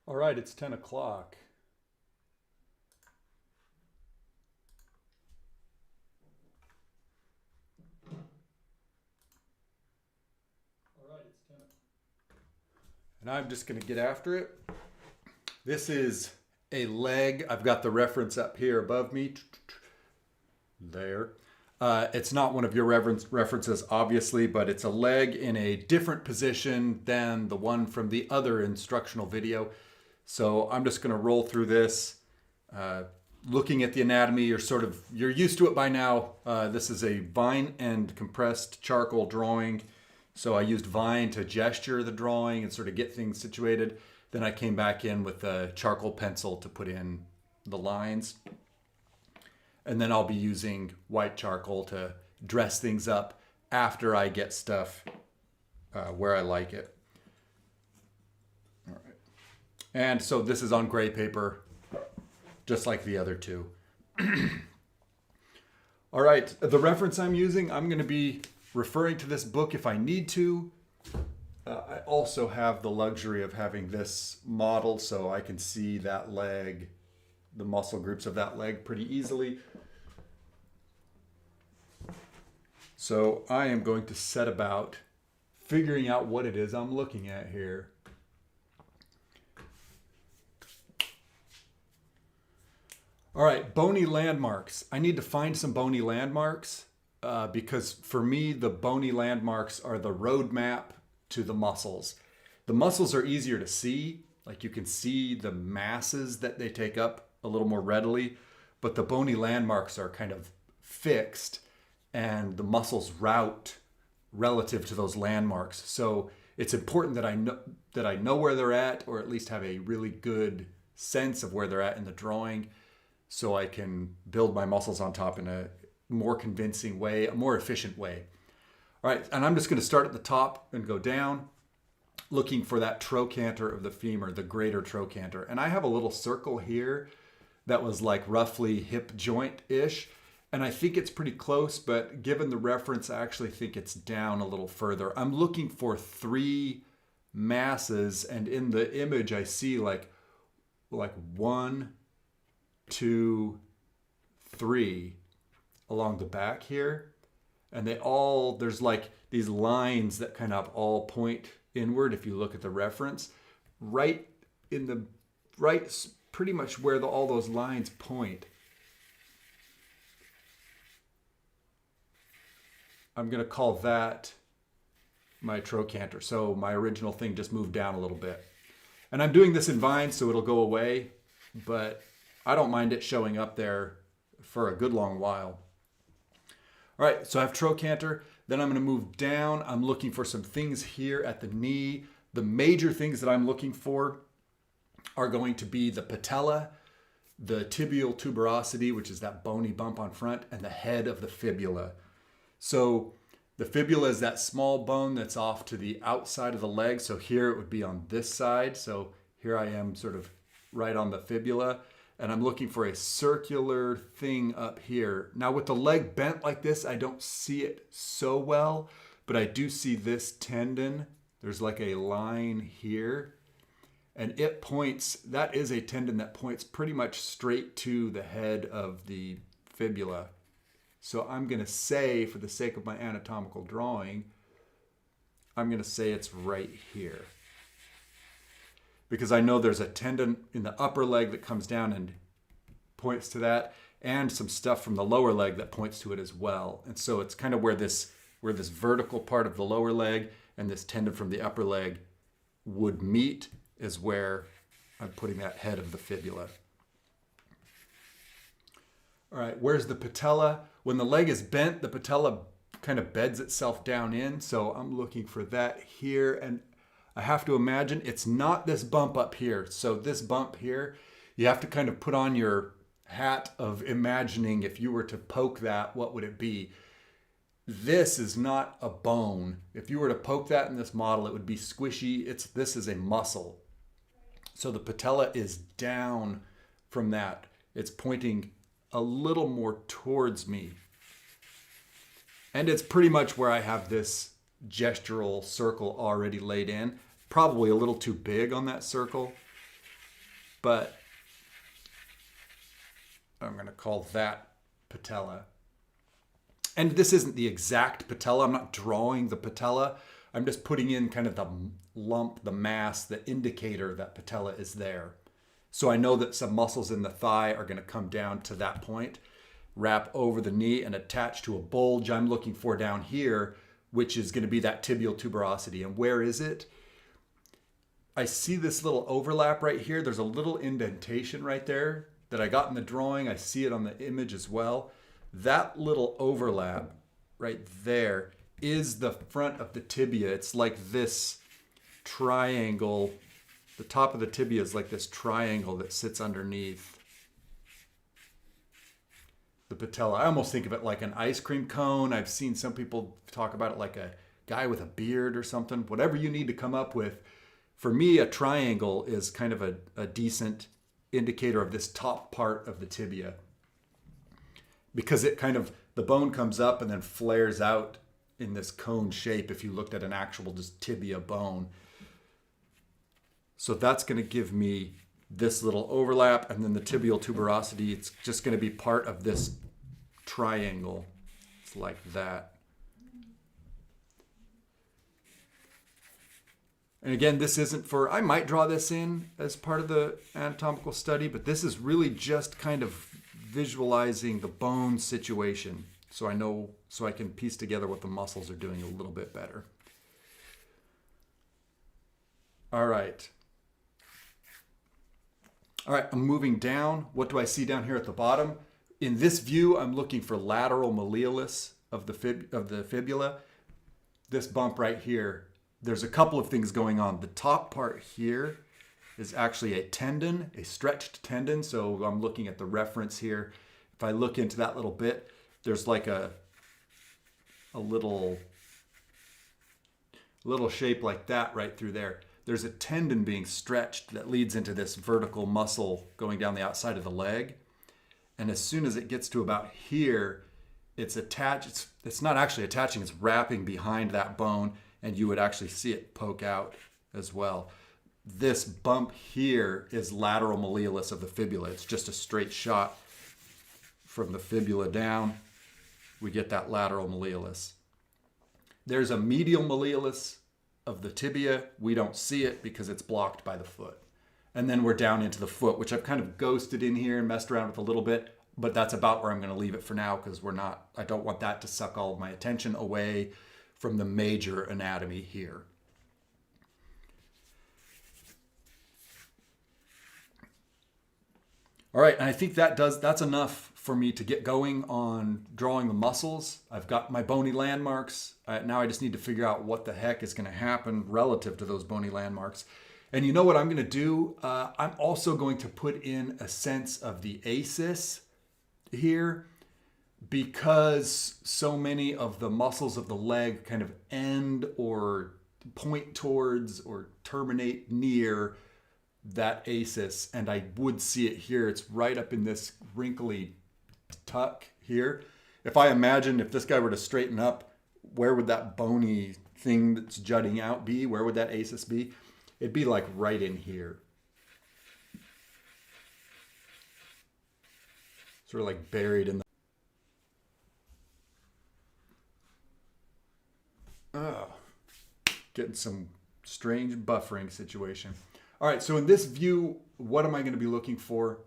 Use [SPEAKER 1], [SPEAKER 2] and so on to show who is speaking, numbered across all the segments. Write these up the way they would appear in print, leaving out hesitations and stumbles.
[SPEAKER 1] All right, it's 10 o'clock. And I'm just going to get after it. This is a leg. I've got the reference up here above me. There. It's not one of your references, obviously, but it's a leg in a different position than the one from the other instructional video. So I'm just going to roll through this. Looking at the anatomy, you're used to it by now. This is a vine and compressed charcoal drawing. So I used Vine to gesture the drawing and sort of get things situated. Then I came back in with a charcoal pencil to put in the lines. And then I'll be using white charcoal to dress things up after I get stuff where I like it. All right. And so this is on gray paper, just like the other two. All right, the reference I'm using, I'm going to be referring to this book if I need to. I also have the luxury of having this model so I can see that leg, the muscle groups of that leg pretty easily. So I am going to set about figuring out what it is I'm looking at here. All right, bony landmarks. I need to find some bony landmarks. Because for me, the bony landmarks are the roadmap to the muscles. The muscles are easier to see, like you can see the masses that they take up a little more readily, but the bony landmarks are kind of fixed and the muscles route relative to those landmarks. So it's important that I know where they're at, or at least have a really good sense of where they're at in the drawing, so I can build my muscles on top in a more convincing way, a more efficient way. All right, and I'm just going to start at the top and go down, looking for that trochanter of the femur, the greater trochanter. And I have a little circle here that was like roughly hip joint-ish, and I think it's pretty close, but given the reference, I actually think it's down a little further. I'm looking for 3 masses, and in the image I see like 1, 2, 3 along the back here, and there's like these lines that kind of all point inward if you look at the reference, right pretty much where all those lines point. I'm going to call that my trochanter. So my original thing just moved down a little bit, and I'm doing this in Vine so it'll go away, but I don't mind it showing up there for a good long while. All right, so I have trochanter. Then I'm going to move down. I'm looking for some things here at the knee. The major things that I'm looking for are going to be the patella, the tibial tuberosity, which is that bony bump on front, and the head of the fibula. So the fibula is that small bone that's off to the outside of the leg. So here it would be on this side. So here I am sort of right on the fibula. And I'm looking for a circular thing up here. Now with the leg bent like this, I don't see it so well, but I do see this tendon. There's like a line here, and it points, that is a tendon that points pretty much straight to the head of the fibula. So I'm gonna say, for the sake of my anatomical drawing, I'm gonna say it's right here, because I know there's a tendon in the upper leg that comes down and points to that, and some stuff from the lower leg that points to it as well. And so it's kind of where this vertical part of the lower leg and this tendon from the upper leg would meet is where I'm putting that head of the fibula. All right, where's the patella? When the leg is bent, the patella kind of beds itself down in. So I'm looking for that here, and I have to imagine it's not this bump up here. So this bump here, you have to kind of put on your hat of imagining if you were to poke that, what would it be? This is not a bone. If you were to poke that in this model, it would be squishy. This is a muscle. So the patella is down from that. It's pointing a little more towards me. And it's pretty much where I have this gestural circle already laid in. Probably a little too big on that circle, but I'm going to call that patella. And this isn't the exact patella. I'm not drawing the patella. I'm just putting in kind of the lump, the mass, the indicator that patella is there. So I know that some muscles in the thigh are going to come down to that point, wrap over the knee and attach to a bulge I'm looking for down here, which is going to be that tibial tuberosity. And where is it? I see this little overlap right here. There's a little indentation right there that I got in the drawing. I see it on the image as well. That little overlap right there is the front of the tibia. It's like this triangle. The top of the tibia is like this triangle that sits underneath the patella. I almost think of it like an ice cream cone. I've seen some people talk about it like a guy with a beard or something. Whatever you need to come up with. For me, a triangle is kind of a decent indicator of this top part of the tibia, because it kind of, the bone comes up and then flares out in this cone shape if you looked at an actual just tibia bone. So that's going to give me this little overlap, and then the tibial tuberosity, it's just going to be part of this triangle. It's like that. And again, this isn't for, I might draw this in as part of the anatomical study, but this is really just kind of visualizing the bone situation. So I know, so I can piece together what the muscles are doing a little bit better. All right. All right, I'm moving down. What do I see down here at the bottom? In this view, I'm looking for lateral malleolus of the fibula. This bump right here, there's a couple of things going on. The top part here is actually a tendon, a stretched tendon. So I'm looking at the reference here. If I look into that little bit, there's like a little shape like that right through there. There's a tendon being stretched that leads into this vertical muscle going down the outside of the leg. And as soon as it gets to about here, it's attached. It's not actually attaching, it's wrapping behind that bone, and you would actually see it poke out as well. This bump here is lateral malleolus of the fibula. It's just a straight shot from the fibula down. We get that lateral malleolus. There's a medial malleolus of the tibia. We don't see it because it's blocked by the foot. And then we're down into the foot, which I've kind of ghosted in here and messed around with a little bit, but that's about where I'm going to leave it for now, because I don't want that to suck all of my attention away from the major anatomy here. All right, and I think that's enough for me to get going on drawing the muscles. I've got my bony landmarks. Now I just need to figure out what the heck is going to happen relative to those bony landmarks. And you know what I'm going to do? I'm also going to put in a sense of the asis here, because so many of the muscles of the leg kind of end or point towards or terminate near that asis, and I would see it here. It's right up in this wrinkly tuck here. If I imagine if this guy were to straighten up, where would that bony thing that's jutting out be? Where would that asis be? It'd be like right in here. Sort of like buried in the... Oh, getting some strange buffering situation. All right, so in this view, what am I going to be looking for?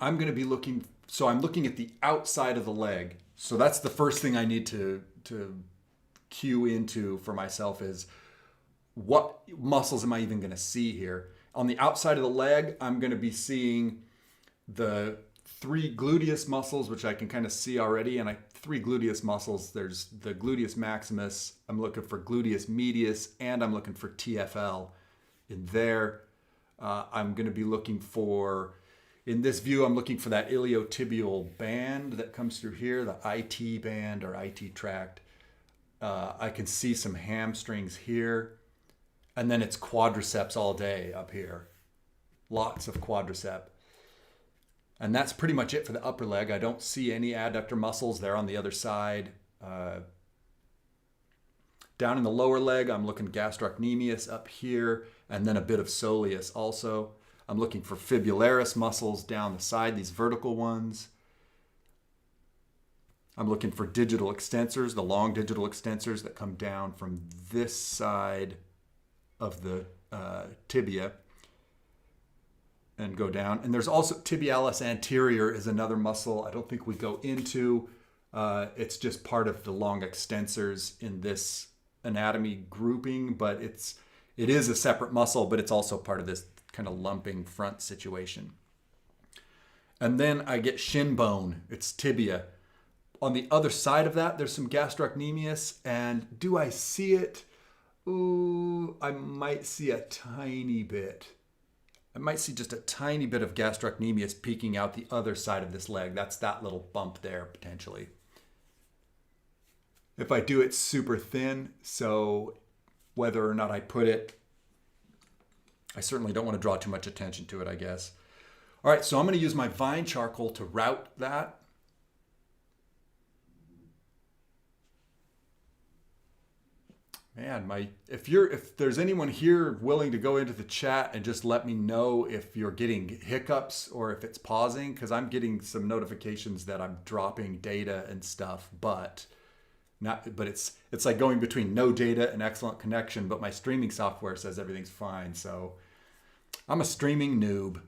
[SPEAKER 1] I'm looking at the outside of the leg. So that's the first thing I need to cue into for myself is, what muscles am I even going to see here? On the outside of the leg, I'm going to be seeing the 3 gluteus muscles, which I can kind of see already. And 3 gluteus muscles, there's the gluteus maximus, I'm looking for gluteus medius, and I'm looking for TFL in there. I'm going to be looking for, in this view, I'm looking for that iliotibial band that comes through here, the IT band or IT tract. I can see some hamstrings here. And then it's quadriceps all day up here. Lots of quadricep. And that's pretty much it for the upper leg. I don't see any adductor muscles there on the other side. Down in the lower leg, I'm looking gastrocnemius up here, and then a bit of soleus also. I'm looking for fibularis muscles down the side, these vertical ones. I'm looking for digital extensors, the long digital extensors that come down from this side of the tibia and go down. And there's also tibialis anterior is another muscle I don't think we go into. It's just part of the long extensors in this anatomy grouping, but it is a separate muscle, but it's also part of this kind of lumping front situation. And then I get shin bone, it's tibia. On the other side of that, there's some gastrocnemius, and do I see it? Ooh, I might see a tiny bit. I might see just a tiny bit of gastrocnemius peeking out the other side of this leg. That's that little bump there, potentially. If I do it super thin, so whether or not I put it, I certainly don't want to draw too much attention to it, I guess. All right, so I'm going to use my vine charcoal to route that. Man, if there's anyone here willing to go into the chat and just let me know if you're getting hiccups or if it's pausing, because I'm getting some notifications that I'm dropping data and stuff, but it's like going between no data and excellent connection, but my streaming software says everything's fine. So I'm a streaming noob.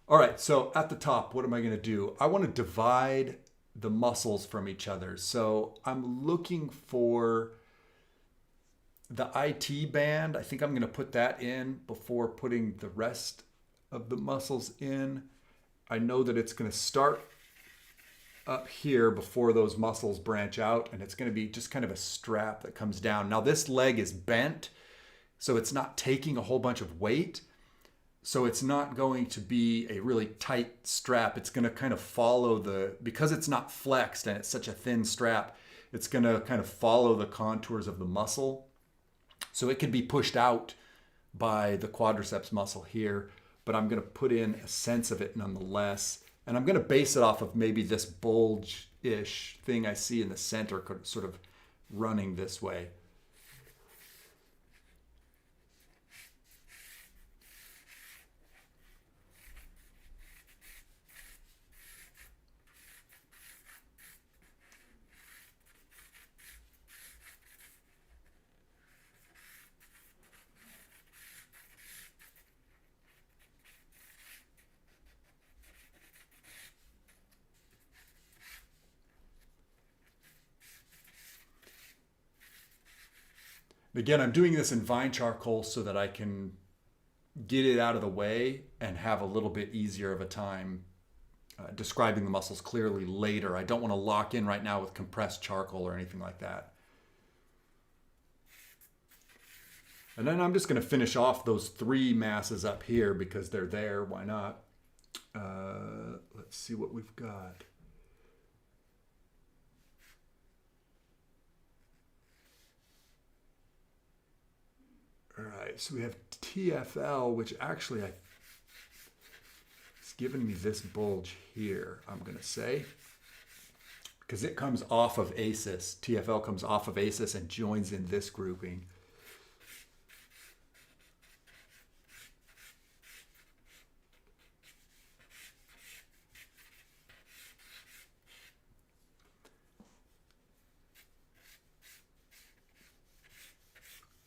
[SPEAKER 1] All right, so at the top, what am I going to do? I want to divide the muscles from each other. So I'm looking for the IT band. I think I'm going to put that in before putting the rest of the muscles in. I know that it's going to start up here before those muscles branch out, and it's going to be just kind of a strap that comes down. Now this leg is bent, so it's not taking a whole bunch of weight. So it's not going to be a really tight strap. It's going to kind of follow because it's not flexed and it's such a thin strap, it's going to kind of follow the contours of the muscle. So it can be pushed out by the quadriceps muscle here, but I'm going to put in a sense of it nonetheless. And I'm going to base it off of maybe this bulge-ish thing I see in the center, sort of running this way. Again, I'm doing this in vine charcoal so that I can get it out of the way and have a little bit easier of a time describing the muscles clearly later. I don't want to lock in right now with compressed charcoal or anything like that. And then I'm just going to finish off those three masses up here because they're there. Why not? Let's see what we've got. All right, so we have TFL, which actually it's giving me this bulge here, I'm going to say, because it comes off of ASIS. TFL comes off of ASIS and joins in this grouping.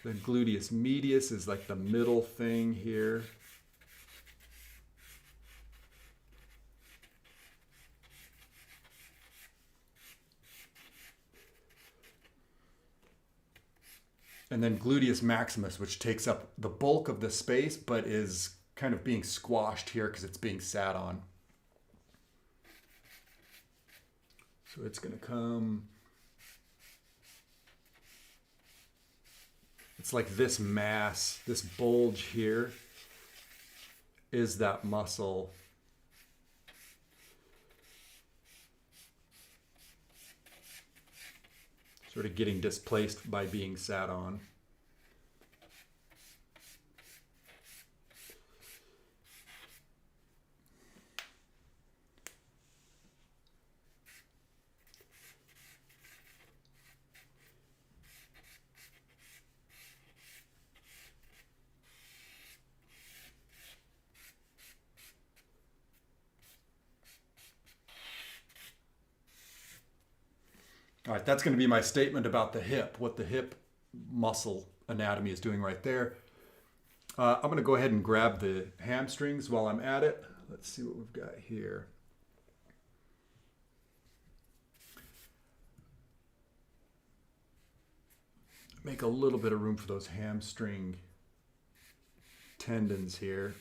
[SPEAKER 1] Then gluteus medius is like the middle thing here. And then gluteus maximus, which takes up the bulk of the space, but is kind of being squashed here because it's being sat on. So it's going to come... It's like this mass, this bulge here is that muscle. Sort of getting displaced by being sat on. All right, that's going to be my statement about the hip, what the hip muscle anatomy is doing right there. I'm going to go ahead and grab the hamstrings while I'm at it. Let's see what we've got here. Make a little bit of room for those hamstring tendons here.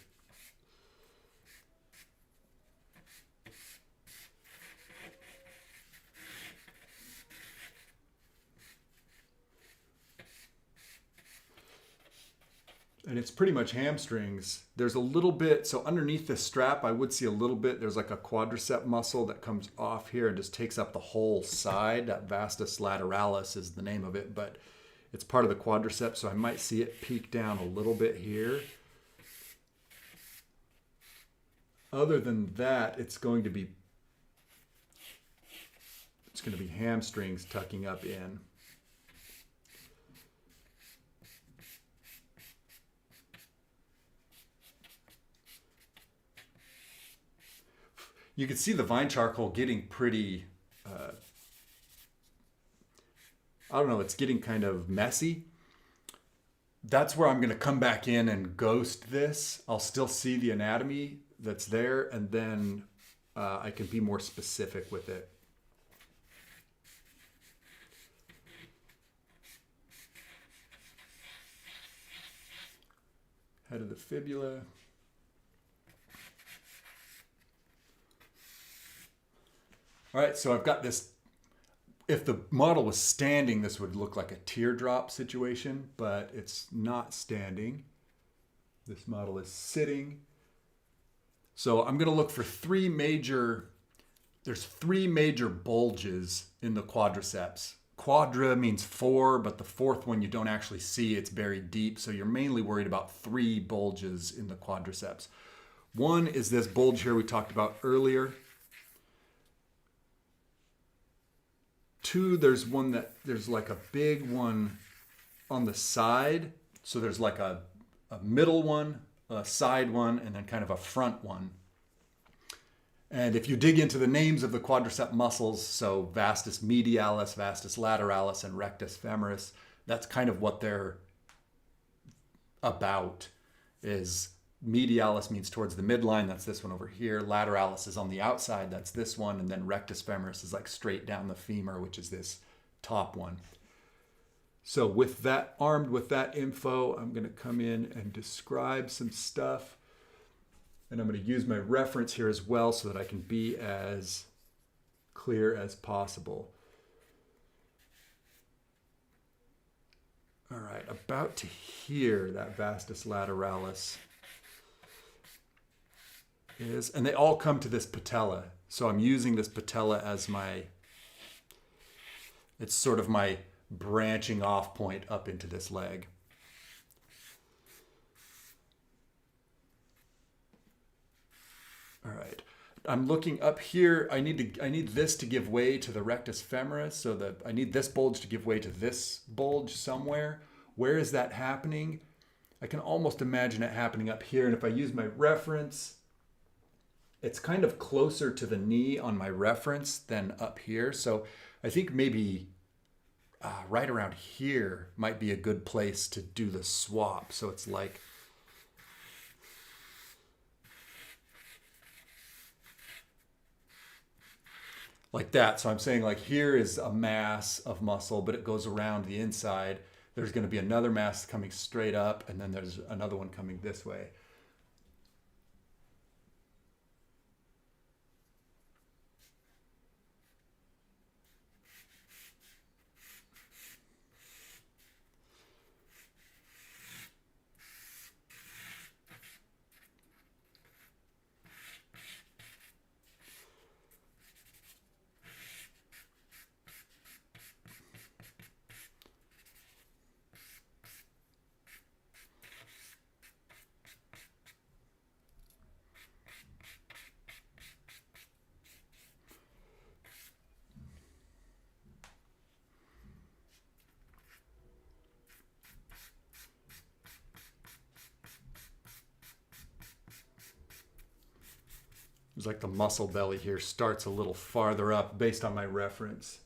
[SPEAKER 1] And it's pretty much hamstrings. There's a little bit, so underneath the strap, I would see a little bit, there's like a quadricep muscle that comes off here and just takes up the whole side. That vastus lateralis is the name of it, but it's part of the quadricep, so I might see it peek down a little bit here. Other than that, it's going to be hamstrings tucking up in. You can see the vine charcoal getting pretty, I don't know, it's getting kind of messy. That's where I'm going to come back in and ghost this. I'll still see the anatomy that's there, and then I can be more specific with it. Head of the fibula. All right, so I've got this. If the model was standing, this would look like a teardrop situation, but it's not standing. This model is sitting. So I'm going to look for there's three major bulges in the quadriceps. Quadra means four, but the fourth one you don't actually see, it's buried deep. So you're mainly worried about three bulges in the quadriceps. One is this bulge here we talked about earlier. Two, there's like a big one on the side. So there's like a middle one, a side one, and then kind of a front one. And if you dig into the names of the quadricep muscles, so vastus medialis, vastus lateralis, and rectus femoris, that's kind of what they're about. Is medialis means towards the midline, that's this one over here. Lateralis is on the outside, that's this one. And then rectus femoris is like straight down the femur, which is this top one. So with that, armed with that info, I'm going to come in and describe some stuff. And I'm going to use my reference here as well so that I can be as clear as possible. All right, about to here, that vastus lateralis is, and they all come to this patella. So I'm using this patella as it's sort of my branching off point up into this leg. All right, I'm looking up here. I need this to give way to the rectus femoris, so that I need this bulge to give way to this bulge somewhere. Where is that happening? I can almost imagine it happening up here. And if I use my reference, it's kind of closer to the knee on my reference than up here. So I think maybe right around here might be a good place to do the swap. So it's like that. So I'm saying like here is a mass of muscle, but it goes around the inside. There's going to be another mass coming straight up, and then there's another one coming this way. It's like the muscle belly here starts a little farther up based on my reference.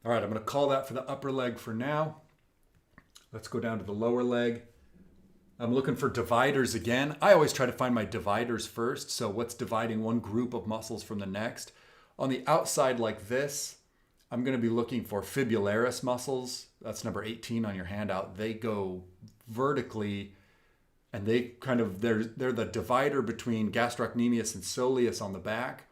[SPEAKER 1] All right, I'm going to call that for the upper leg for now. Let's go down to the lower leg. I'm looking for dividers again. I always try to find my dividers first. So what's dividing one group of muscles from the next? On the outside like this, I'm going to be looking for fibularis muscles. That's number 18 on your handout. They go vertically, and they're the divider between gastrocnemius and soleus on the back,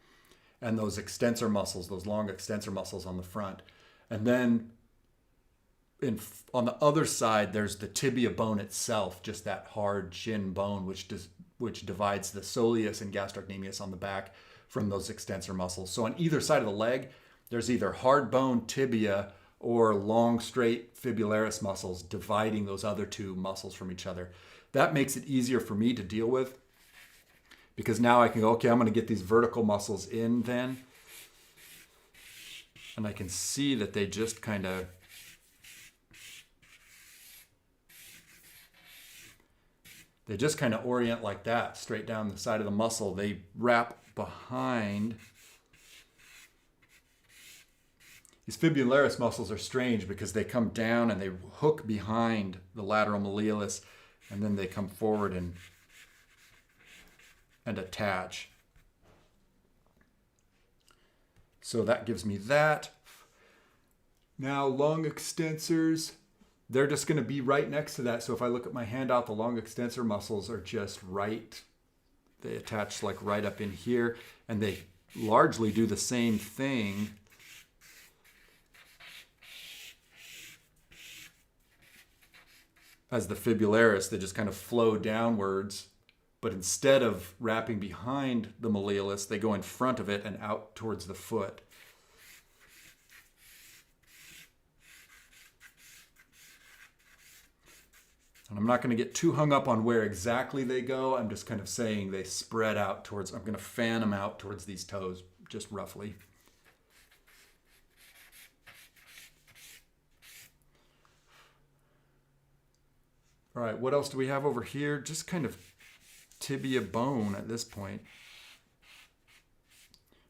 [SPEAKER 1] and those extensor muscles, those long extensor muscles on the front. And then on the other side, there's the tibia bone itself, just that hard shin bone, which divides the soleus and gastrocnemius on the back from those extensor muscles. So on either side of the leg, there's either hard bone tibia or long, straight fibularis muscles dividing those other two muscles from each other. That makes it easier for me to deal with, because now I can go, okay, I'm going to get these vertical muscles in then. And I can see that they just kind of orient like that, straight down the side of the muscle. They wrap behind. These fibularis muscles are strange because they come down and they hook behind the lateral malleolus, and then they come forward and attach. So that gives me that. Now long extensors, they're just going to be right next to that. So if I look at my handout, the long extensor muscles are just right. They attach like right up in here, and they largely do the same thing as the fibularis. They just kind of flow downwards, but instead of wrapping behind the malleolus, they go in front of it and out towards the foot. And I'm not going to get too hung up on where exactly they go. I'm just kind of saying they spread out towards, I'm going to fan them out towards these toes, just roughly. All right, what else do we have over here? Just kind of tibia bone at this point.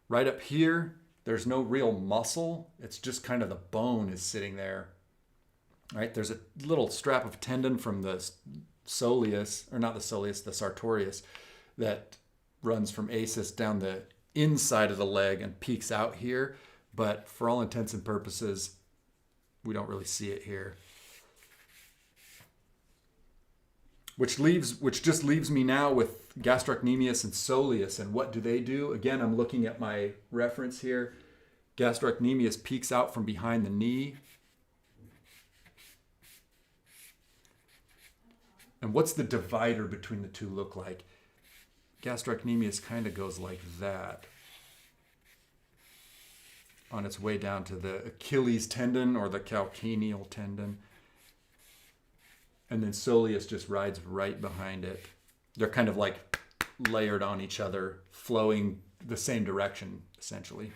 [SPEAKER 1] Right up here, there's no real muscle. It's just kind of the bone is sitting there. All right, there's a little strap of tendon from the soleus, or not the soleus, the sartorius, that runs from acis down the inside of the leg and peeks out here. But for all intents and purposes, we don't really see it here. Which just leaves me now with gastrocnemius and soleus. And what do they do? Again, I'm looking at my reference here. Gastrocnemius peeks out from behind the knee. And what's the divider between the two look like? Gastrocnemius kind of goes like that on its way down to the Achilles tendon or the calcaneal tendon. And then soleus just rides right behind it. They're kind of like layered on each other, flowing the same direction, essentially.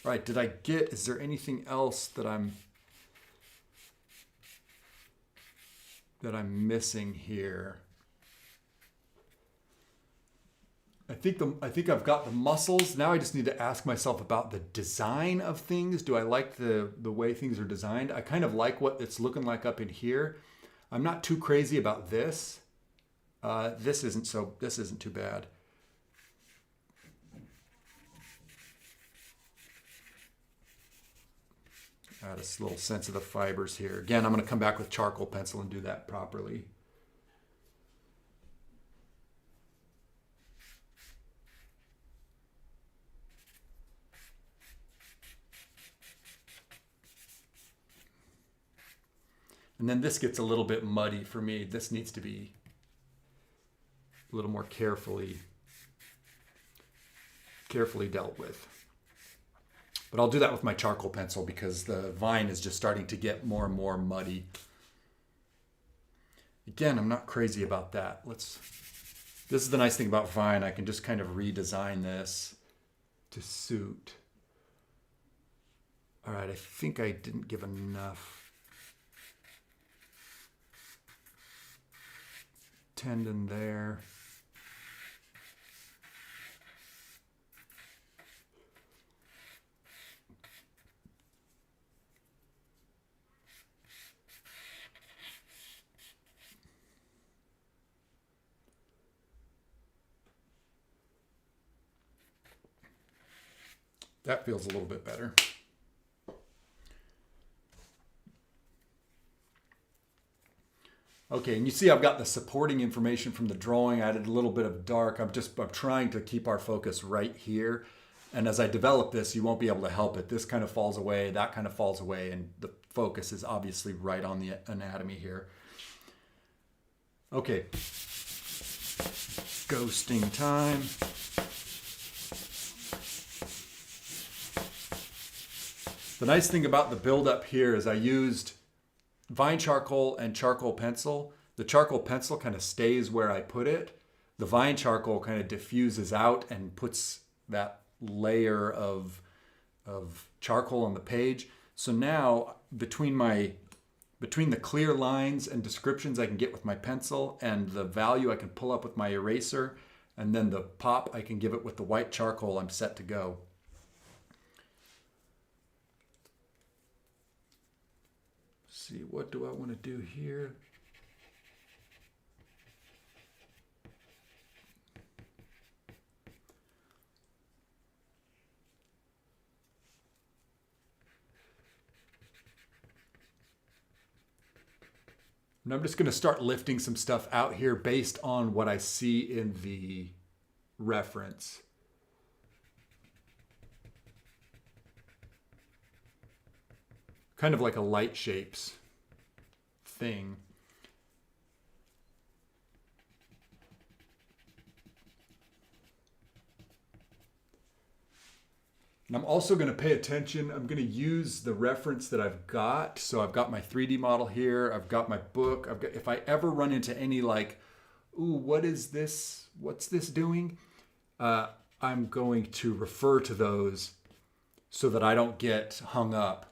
[SPEAKER 1] All right, is there anything else that I'm missing here? I think I've got the muscles. Now I just need to ask myself about the design of things. Do I like the way things are designed? I kind of like what it's looking like up in here. I'm not too crazy about this. This isn't too bad. Add a little sense of the fibers here. Again, I'm going to come back with charcoal pencil and do that properly. And then this gets a little bit muddy for me. This needs to be a little more carefully dealt with. But I'll do that with my charcoal pencil because the vine is just starting to get more and more muddy. Again, I'm not crazy about that. This is the nice thing about vine. I can just kind of redesign this to suit. All right, I think I didn't give enough tendon there. That feels a little bit better. Okay, and you see I've got the supporting information from the drawing. I added a little bit of dark. I'm trying to keep our focus right here. And as I develop this, you won't be able to help it. This kind of falls away, that kind of falls away, and the focus is obviously right on the anatomy here. Okay, ghosting time. The nice thing about the buildup here is I used vine charcoal and charcoal pencil. The charcoal pencil kind of stays where I put it. The vine charcoal kind of diffuses out and puts that layer of charcoal on the page. So now between the clear lines and descriptions I can get with my pencil and the value I can pull up with my eraser, and then the pop I can give it with the white charcoal, I'm set to go. See, what do I want to do here? And I'm just going to start lifting some stuff out here based on what I see in the reference. Kind of like a light shapes thing. And I'm also going to pay attention. I'm going to use the reference that I've got. So I've got my 3D model here. I've got my book. If I ever run into any like, ooh, what is this? What's this doing? I'm going to refer to those so that I don't get hung up.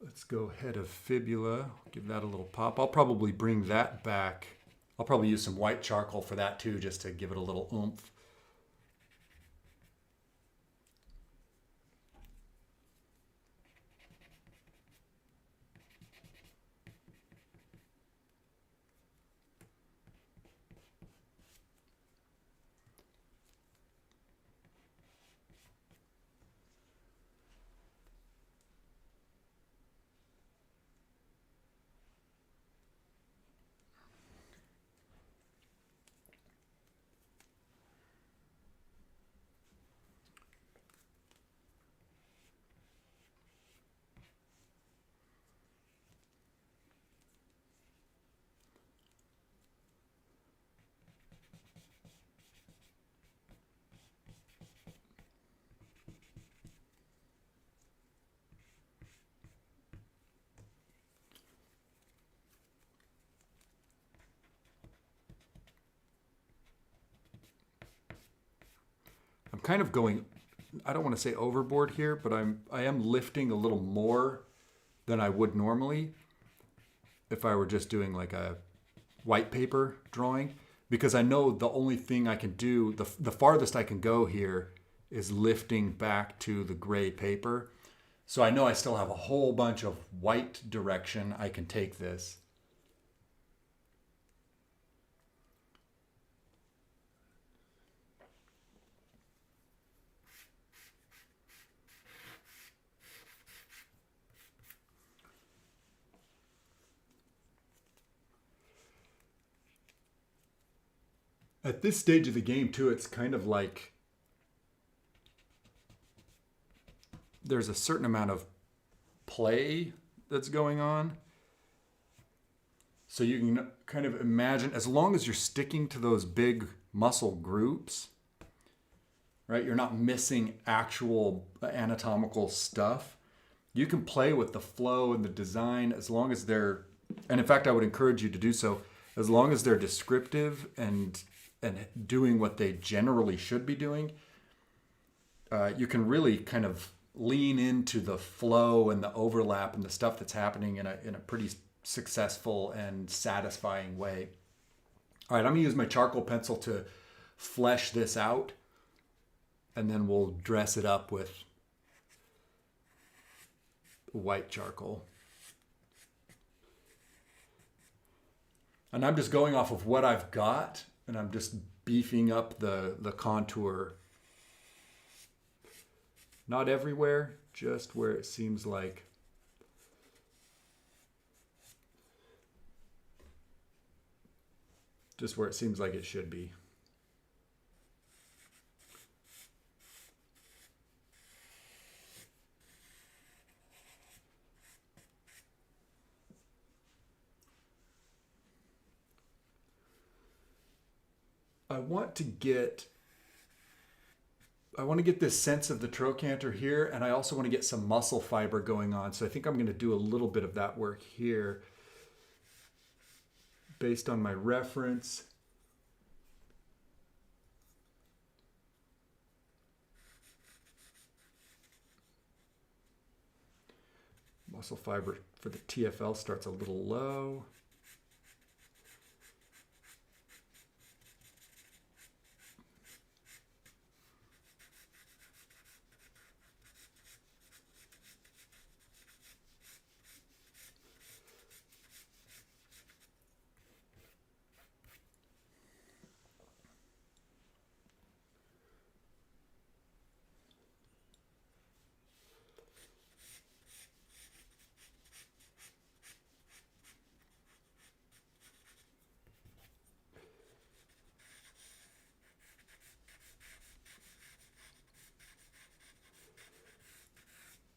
[SPEAKER 1] Let's go head of fibula, give that a little pop. I'll probably bring that back. I'll probably use some white charcoal for that too, just to give it a little oomph. I'm kind of going, I don't want to say overboard here, but I am lifting a little more than I would normally if I were just doing like a white paper drawing, because I know the only thing I can do, the farthest I can go here is lifting back to the gray paper. So I know I still have a whole bunch of white direction I can take this. At this stage of the game too, it's kind of like there's a certain amount of play that's going on. So you can kind of imagine, as long as you're sticking to those big muscle groups, right? You're not missing actual anatomical stuff. You can play with the flow and the design as long as they're, and in fact, I would encourage you to do so, as long as they're descriptive and doing what they generally should be doing. You can really kind of lean into the flow and the overlap and the stuff that's happening in a pretty successful and satisfying way. All right, I'm gonna use my charcoal pencil to flesh this out, and then we'll dress it up with white charcoal. And I'm just going off of what I've got, and I'm just beefing up the contour. Not everywhere, just where it seems like it should be. I want to get this sense of the trochanter here, and I also want to get some muscle fiber going on. So I think I'm going to do a little bit of that work here based on my reference. Muscle fiber for the TFL starts a little low.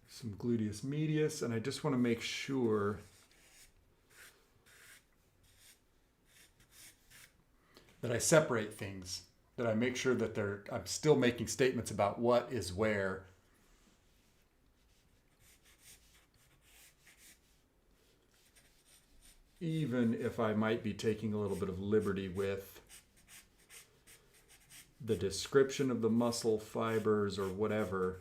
[SPEAKER 1] Some gluteus medius, and I just want to make sure that I separate things, that I make sure that I'm still making statements about what is where. Even if I might be taking a little bit of liberty with the description of the muscle fibers or whatever,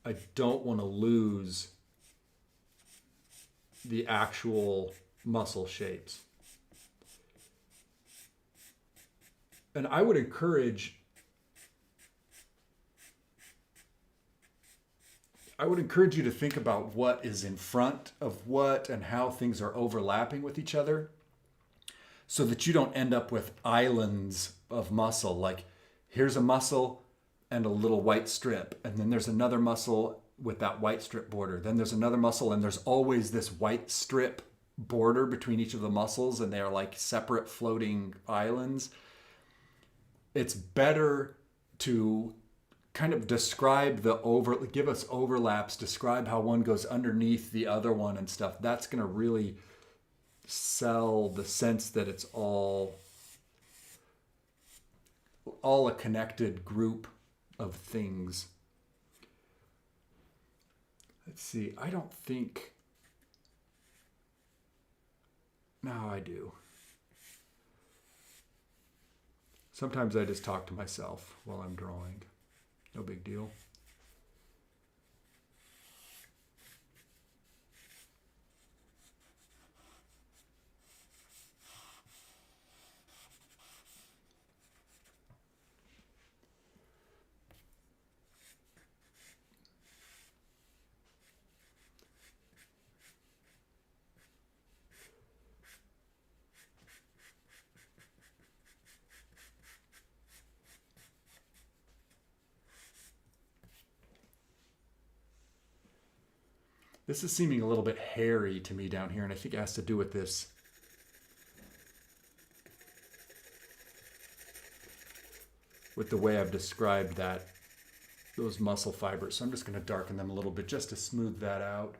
[SPEAKER 1] I don't want to lose the actual muscle shapes. And I would encourage you to think about what is in front of what and how things are overlapping with each other, so that you don't end up with islands of muscle. Like, here's a muscle and a little white strip, and then there's another muscle with that white strip border. Then there's another muscle, and there's always this white strip border between each of the muscles, and they're like separate floating islands. It's better to kind of describe give us overlaps, describe how one goes underneath the other one and stuff. That's going to really sell the sense that it's all a connected group of things. Let's see. I don't think. No, I do. Sometimes I just talk to myself while I'm drawing. No big deal. This is seeming a little bit hairy to me down here, and I think it has to do with this. With the way I've described those muscle fibers. So I'm just going to darken them a little bit just to smooth that out.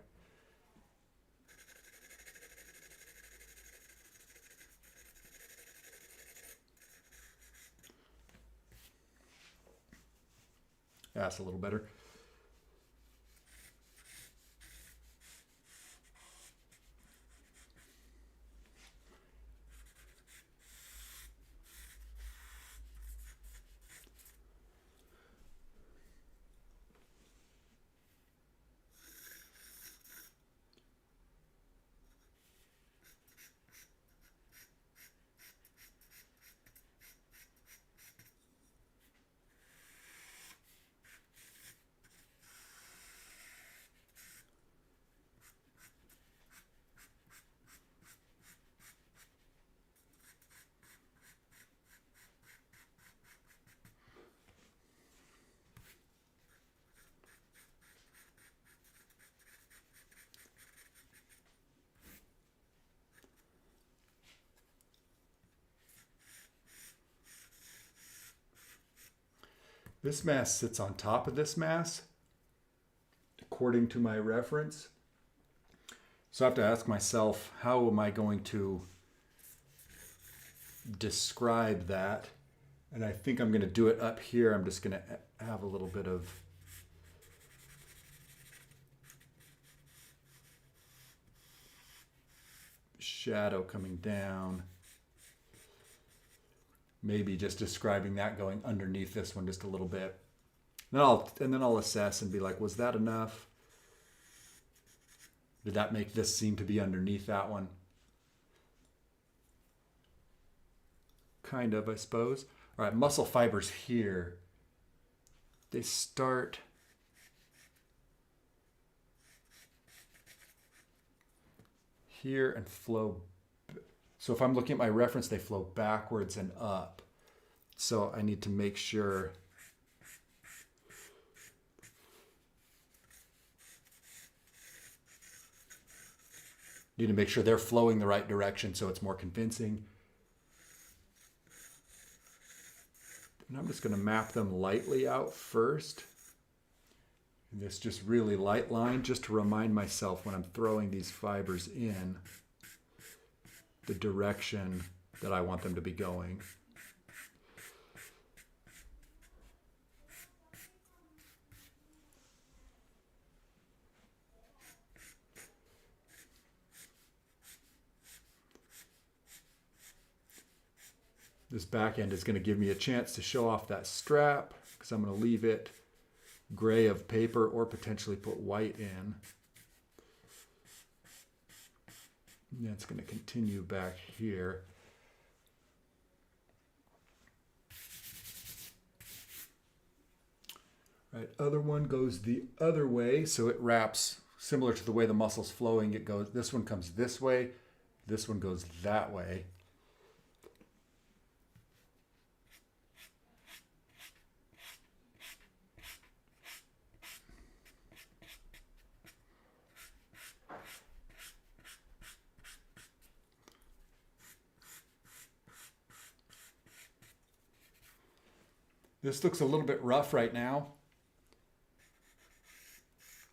[SPEAKER 1] That's a little better. This mass sits on top of this mass, according to my reference. So I have to ask myself, how am I going to describe that? And I think I'm going to do it up here. I'm just going to have a little bit of shadow coming down. Maybe just describing that going underneath this one just a little bit. And then I'll assess and be like, was that enough? Did that make this seem to be underneath that one? Kind of, I suppose. All right, muscle fibers here. They start here and flow. So if I'm looking at my reference, they flow backwards and up. So I need to make sure they're flowing the right direction so it's more convincing. And I'm just going to map them lightly out first. This just really light line, just to remind myself when I'm throwing these fibers in, the direction that I want them to be going. This back end is going to give me a chance to show off that strap, because I'm going to leave it gray of paper or potentially put white in. And it's going to continue back here. Right, other one goes the other way, so it wraps similar to the way the muscle's flowing. It goes, this one comes this way, this one goes that way. This looks a little bit rough right now.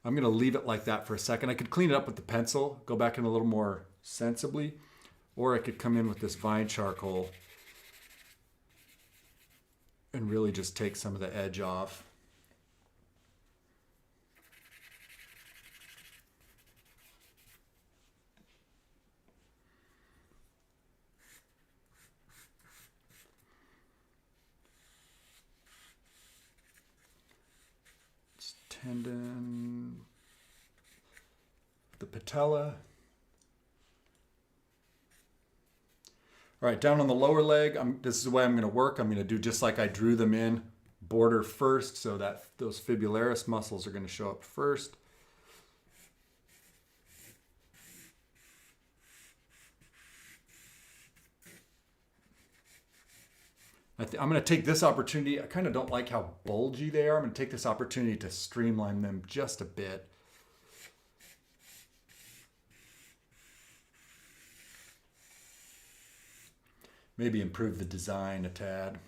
[SPEAKER 1] I'm going to leave it like that for a second. I could clean it up with the pencil, go back in a little more sensibly, or I could come in with this vine charcoal and really just take some of the edge off. Tendon, the patella. All right, down on the lower leg, this is the way I'm going to work. I'm going to do just like I drew them in, border first, so that those fibularis muscles are going to show up first. I'm going to take this opportunity. I kind of don't like how bulgy they are. I'm going to take this opportunity to streamline them just a bit. Maybe improve the design a tad.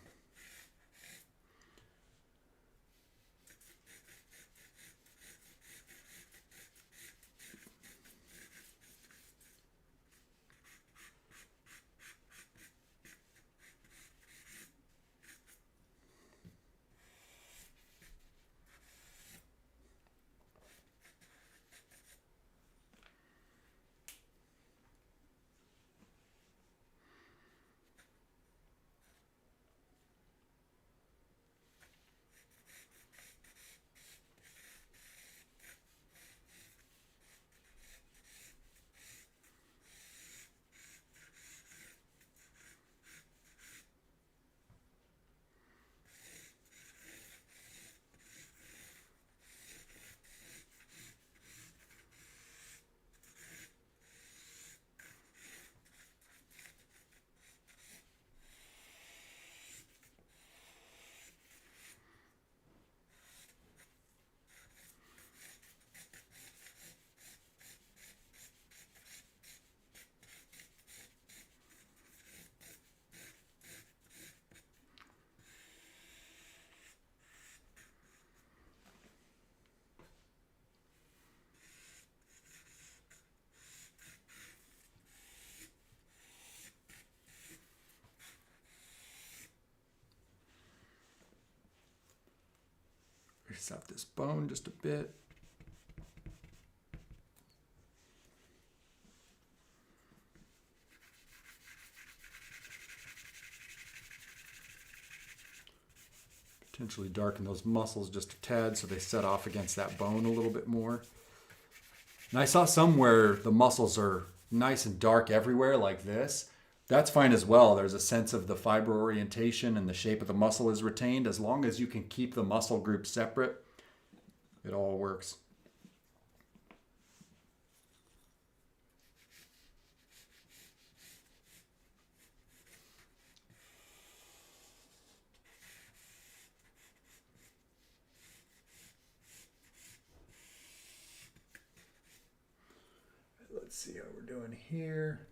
[SPEAKER 1] Raise up this bone just a bit. Potentially darken those muscles just a tad so they set off against that bone a little bit more. And I saw somewhere the muscles are nice and dark everywhere like this. That's fine as well. There's a sense of the fiber orientation and the shape of the muscle is retained. As long as you can keep the muscle group separate, it all works. Let's see how we're doing here.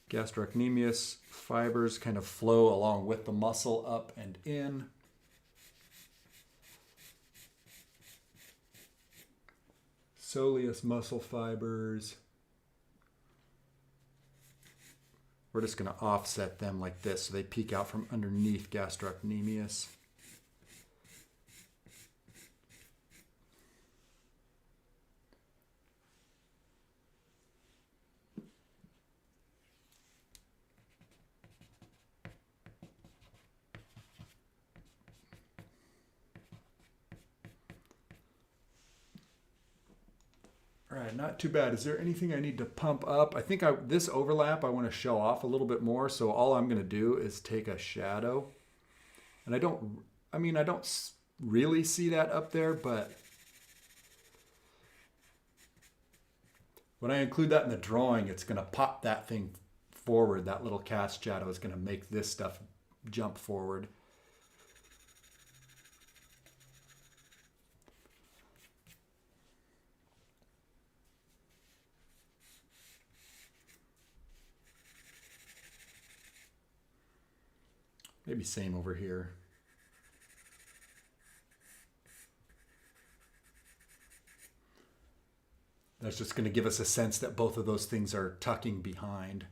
[SPEAKER 1] Gastrocnemius fibers kind of flow along with the muscle up and in. Soleus muscle fibers. We're just going to offset them like this so they peek out from underneath gastrocnemius. All right, not too bad. Is there anything I need to pump up? I think this overlap I want to show off a little bit more. So all I'm going to do is take a shadow. And I don't really see that up there, but when I include that in the drawing, it's going to pop that thing forward. That little cast shadow is going to make this stuff jump forward. Maybe same over here. That's just going to give us a sense that both of those things are tucking behind.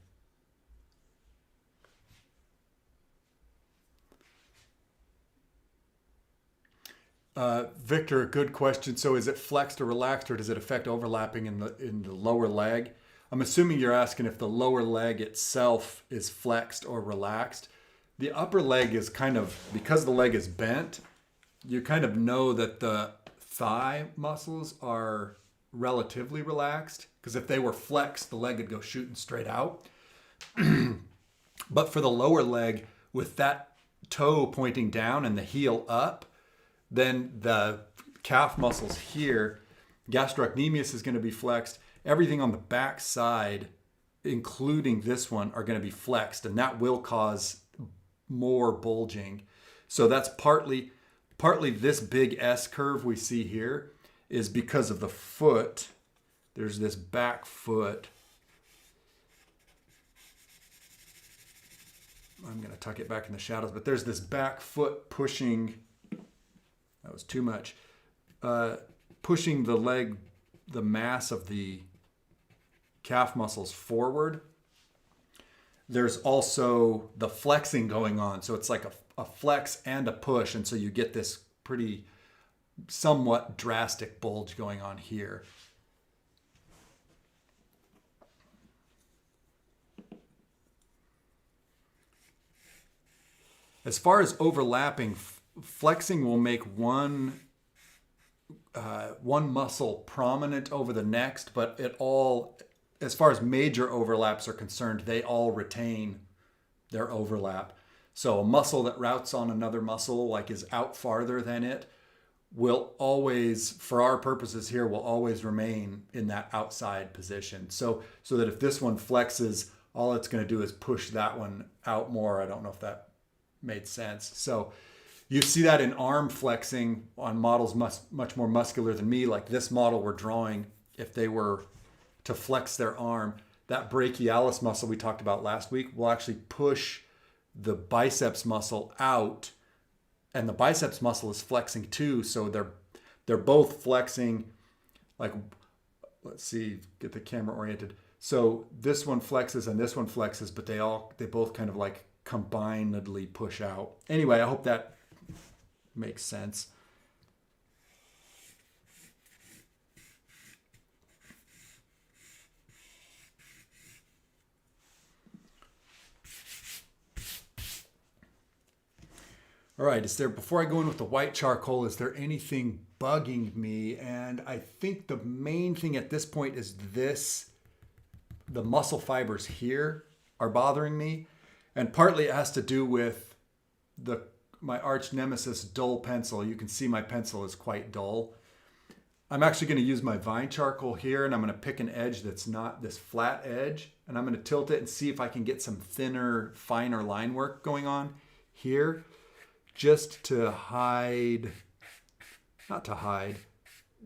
[SPEAKER 1] Victor, good question. So is it flexed or relaxed, or does it affect overlapping in the lower leg? I'm assuming you're asking if the lower leg itself is flexed or relaxed. The upper leg is kind of, because the leg is bent, you kind of know that the thigh muscles are relatively relaxed, because if they were flexed, the leg would go shooting straight out. But for the lower leg, with that toe pointing down and the heel up, then the calf muscles here, gastrocnemius is going to be flexed. Everything on the back side, including this one, are going to be flexed, and that will cause more bulging. So that's partly this big S curve we see here is because of the foot. There's this back foot. I'm going to tuck it back in the shadows, but there's this back foot pushing, that was too much, pushing the leg, the mass of the calf muscles forward. There's also the flexing going on. So it's like a flex and a push. And so you get this pretty somewhat drastic bulge going on here. As far as overlapping, flexing will make one muscle prominent over the next, but it all, as far as major overlaps are concerned, they all retain their overlap. So a muscle that routes on another muscle, like is out farther than it, will always, for our purposes here, will always remain in that outside position. So that if this one flexes, all it's going to do is push that one out more. I don't know if that made sense. So you see that in arm flexing on models much more muscular than me, like this model we're drawing. If they were to flex their arm, that brachialis muscle we talked about last week will actually push the biceps muscle out, and the biceps muscle is flexing too, so they're they're both flexing. Like, let's see, get the camera oriented. So this one flexes and this one flexes, but they both kind of like combinedly push out. Anyway, I hope that makes sense. All right, before I go in with the white charcoal, is there anything bugging me? And I think the main thing at this point is the muscle fibers here are bothering me. And partly it has to do with my arch nemesis dull pencil. You can see my pencil is quite dull. I'm actually going to use my vine charcoal here, and I'm going to pick an edge that's not this flat edge, and I'm going to tilt it and see if I can get some thinner, finer line work going on here. Just to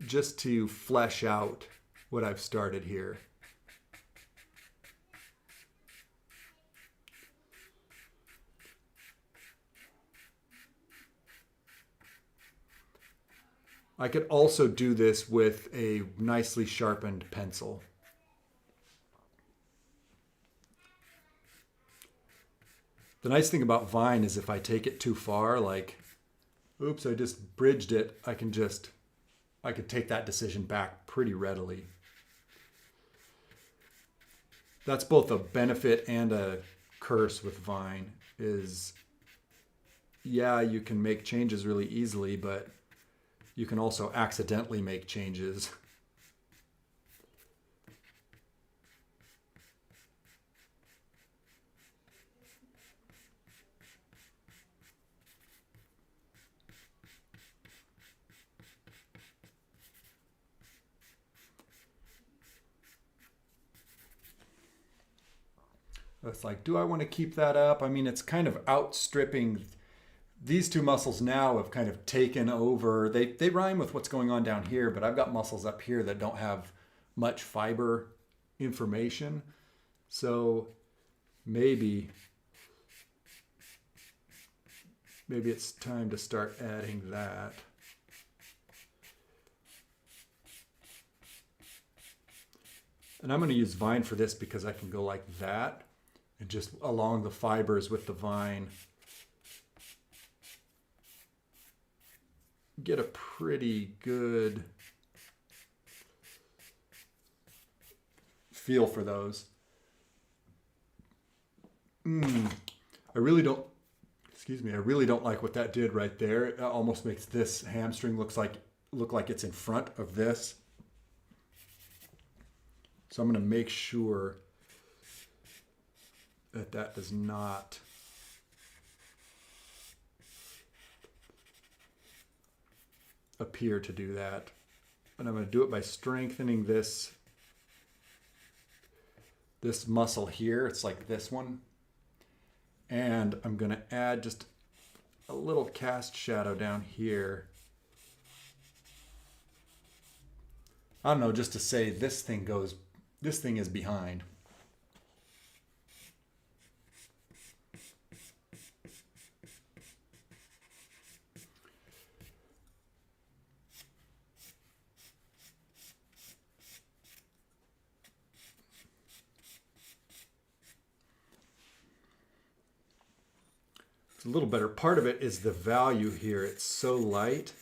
[SPEAKER 1] just to flesh out what I've started here. I could also do this with a nicely sharpened pencil. The nice thing about vine is if I take it too far, like, oops, I just bridged it, I could take that decision back pretty readily. That's both a benefit and a curse with vine is, yeah, you can make changes really easily, but you can also accidentally make changes. It's like, do I want to keep that up? I mean, it's kind of outstripping. These two muscles now have kind of taken over. They rhyme with what's going on down here, but I've got muscles up here that don't have much fiber information. So maybe it's time to start adding that. And I'm going to use vine for this because I can go like that and just along the fibers with the vine get a pretty good feel for those. I really don't like what that did right there. It almost makes this hamstring look like it's in front of this. So I'm going to make sure that does not appear to do that. And I'm going to do it by strengthening this muscle here. It's like this one. And I'm going to add just a little cast shadow down here. I don't know, just to say this thing is behind. A little better. Part of it is the value here. It's so light.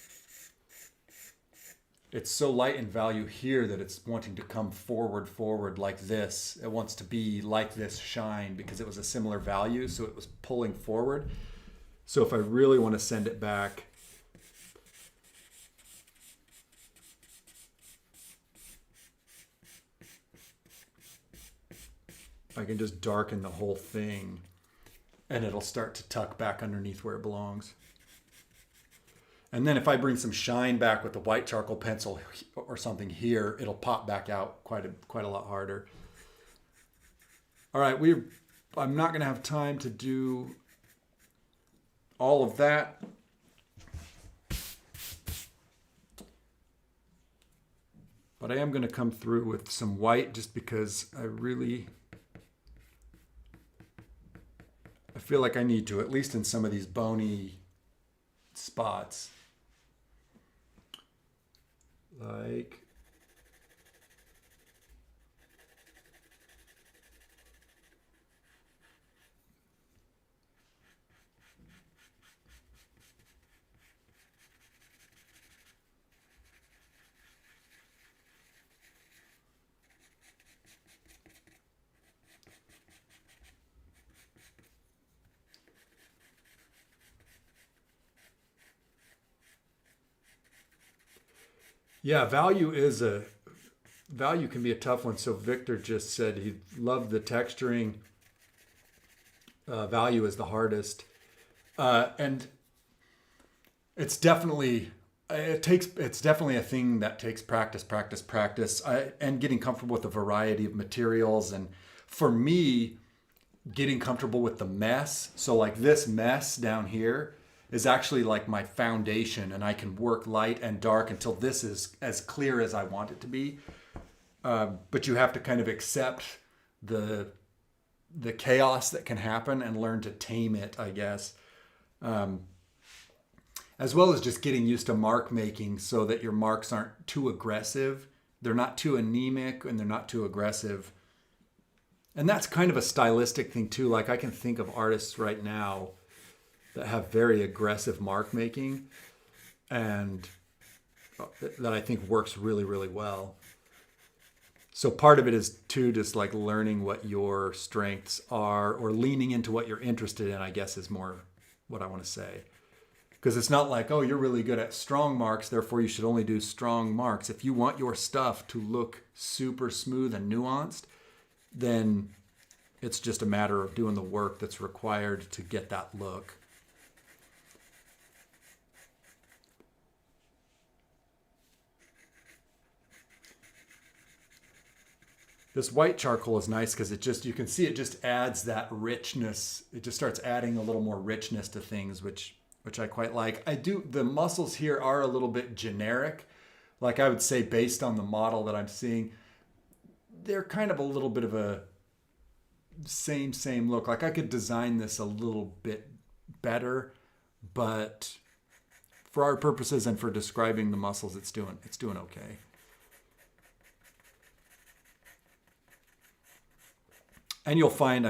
[SPEAKER 1] It's so light in value here that it's wanting to come forward like this. It wants to be like this shine because it was a similar value, so it was pulling forward. So if I really want to send it back, I can just darken the whole thing. And it'll start to tuck back underneath where it belongs. And then if I bring some shine back with the white charcoal pencil or something here, it'll pop back out quite a lot harder. All right, I'm not going to have time to do all of that. But I am going to come through with some white just because I feel like I need to, at least in some of these bony spots. like yeah, value can be a tough one. So Victor just said he loved the texturing. Value is the hardest, and it's definitely it's definitely a thing that takes practice, and getting comfortable with a variety of materials. And for me, getting comfortable with the mess. So like this mess down here is actually like my foundation, and I can work light and dark until this is as clear as I want it to be. But you have to kind of accept the chaos that can happen and learn to tame it, I guess. As well as just getting used to mark making so that your marks aren't too aggressive. They're not too anemic and they're not too aggressive. And that's kind of a stylistic thing too. Like I can think of artists right now that have very aggressive mark making and that I think works really, really well. So part of it is too just like learning what your strengths are or leaning into what you're interested in, I guess is more what I want to say. Because it's not like, oh, you're really good at strong marks, therefore you should only do strong marks. If you want your stuff to look super smooth and nuanced, then it's just a matter of doing the work that's required to get that look. This white charcoal is nice because you can see it just adds that richness. It just starts adding a little more richness to things, which I quite like. The muscles here are a little bit generic. Like I would say based on the model that I'm seeing, they're kind of a little bit of a same look. Like I could design this a little bit better, but for our purposes and for describing the muscles, it's doing okay. And you'll find,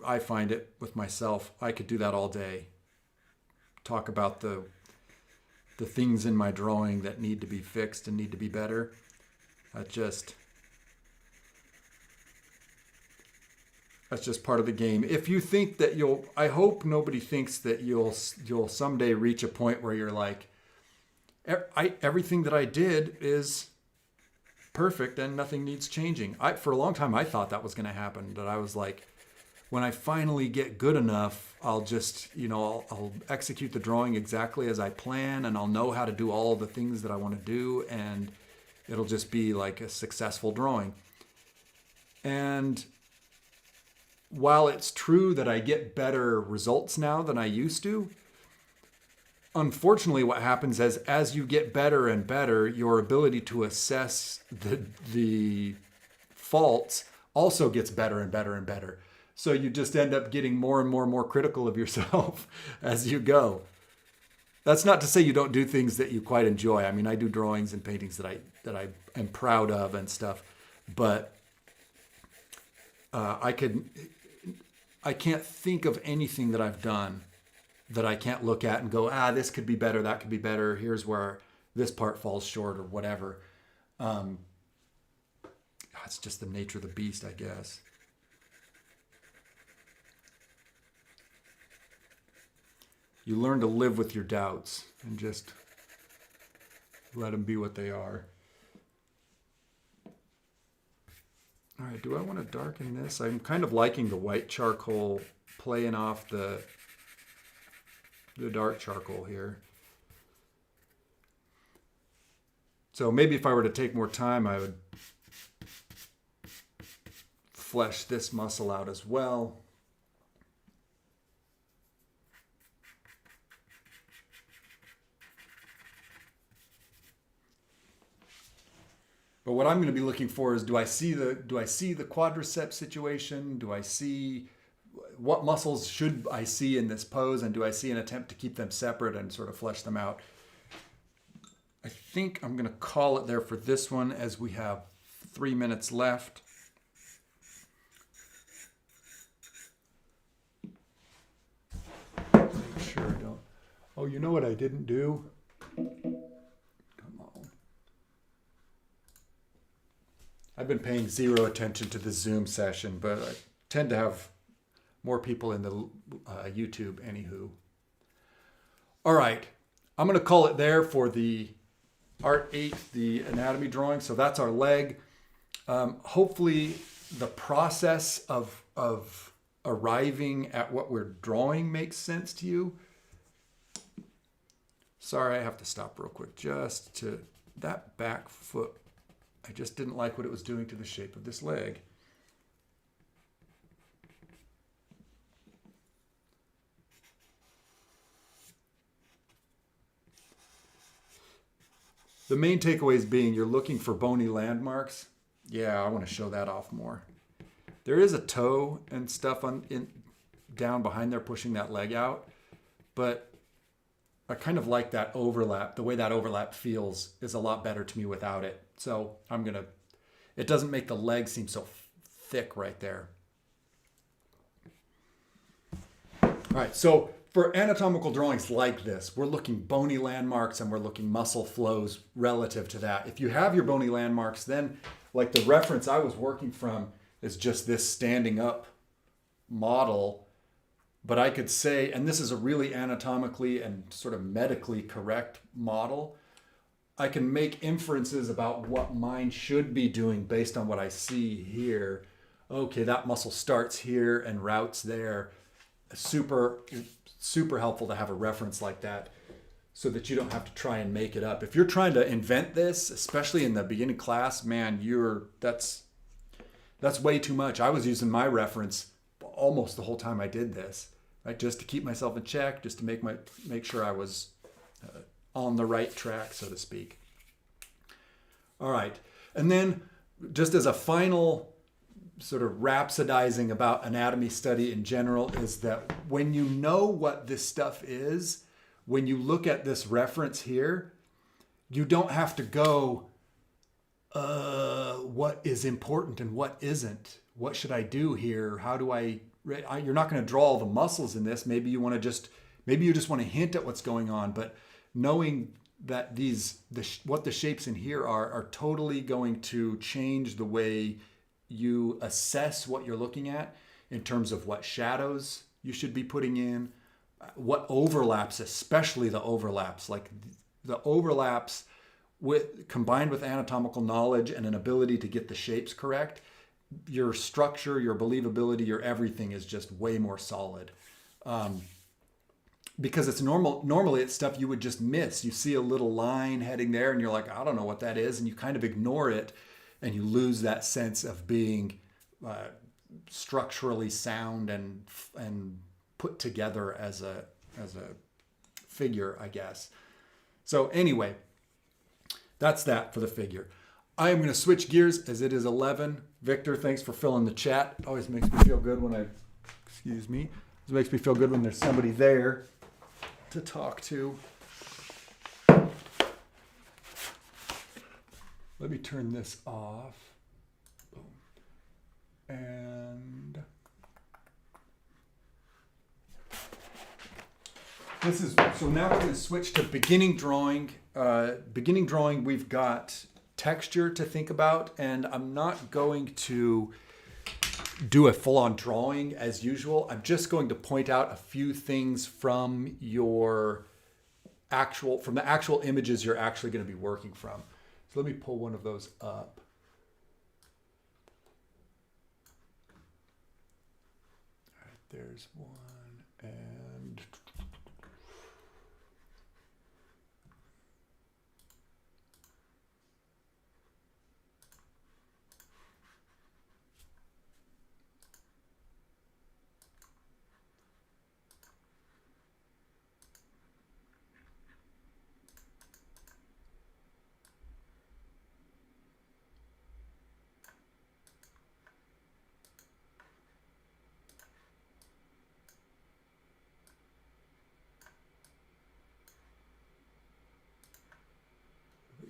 [SPEAKER 1] I find it with myself, I could do that all day. Talk about the things in my drawing that need to be fixed and need to be better. That's just part of the game. If you think that I hope nobody thinks that you'll someday reach a point where you're like, everything that I did is perfect and nothing needs changing. For a long time, I thought that was going to happen. That I was like, when I finally get good enough, I'll just, I'll execute the drawing exactly as I plan, and I'll know how to do all the things that I want to do, and it'll just be like a successful drawing. And while it's true that I get better results now than I used to, unfortunately what happens is as you get better and better, your ability to assess the faults also gets better and better and better. So you just end up getting more and more critical of yourself as you go. That's not to say you don't do things that you quite enjoy. I do drawings and paintings that I am proud of and stuff, but I can't think of anything that I've done that I can't look at and go, this could be better, that could be better. Here's where this part falls short or whatever. It's just the nature of the beast, I guess. You learn to live with your doubts and just let them be what they are. All right, do I want to darken this? I'm kind of liking the white charcoal playing off the dark charcoal here. So maybe if I were to take more time, I would flesh this muscle out as well. But what I'm going to be looking for is, do I see the quadriceps situation? Do I see what muscles should I see in this pose, and do I see an attempt to keep them separate and sort of flesh them out? I think I'm going to call it there for this one as we have 3 minutes left. Make sure I don't. Oh, you know what I didn't do? Come on. I've been paying zero attention to the Zoom session, but I tend to have more people in the YouTube anywho. All right. I'm going to call it there for the Art 8, the anatomy drawing. So that's our leg. Hopefully the process of arriving at what we're drawing makes sense to you. Sorry, I have to stop real quick. Just to that back foot, I just didn't like what it was doing to the shape of this leg. The main takeaways being you're looking for bony landmarks. Yeah, I want to show that off more. There is a toe and stuff down behind there pushing that leg out, but I kind of like that overlap. The way that overlap feels is a lot better to me without it. So it doesn't make the leg seem so thick right there. All right, so for anatomical drawings like this, we're looking bony landmarks and we're looking muscle flows relative to that. If you have your bony landmarks, then like the reference I was working from is just this standing up model. But I could say, and this is a really anatomically and sort of medically correct model, I can make inferences about what mine should be doing based on what I see here. Okay, that muscle starts here and routes there. Super helpful to have a reference like that so that you don't have to try and make it up. If you're trying to invent this, especially in the beginning class, man, that's way too much. I was using my reference almost the whole time I did this, right? Just to keep myself in check, just to make sure I was on the right track, so to speak. All right. And then just as a final sort of rhapsodizing about anatomy study in general is that when you know what this stuff is, when you look at this reference here, you don't have to go, what is important and what isn't? What should I do here? How do you're not going to draw all the muscles in this. Maybe you just want to hint at what's going on, but knowing that what the shapes in here are totally going to change the way you assess what you're looking at in terms of what shadows you should be putting in, what overlaps, especially the overlaps, like the overlaps combined with anatomical knowledge and an ability to get the shapes correct, your structure, your believability, your everything is just way more solid. Because it's normally it's stuff you would just miss. You see a little line heading there and you're like, I don't know what that is. And you kind of ignore it and you lose that sense of being structurally sound and put together as a figure, I guess. So anyway, that's that for the figure. I am going to switch gears as it is 11. Victor, thanks for filling the chat. Always makes me feel good when it makes me feel good when there's somebody there to talk to. Let me turn this off. Boom. And so now we're going to switch to beginning drawing. Beginning drawing, we've got texture to think about, and I'm not going to do a full-on drawing as usual. I'm just going to point out a few things from the actual images you're actually going to be working from. So let me pull one of those up. All right, there's one, and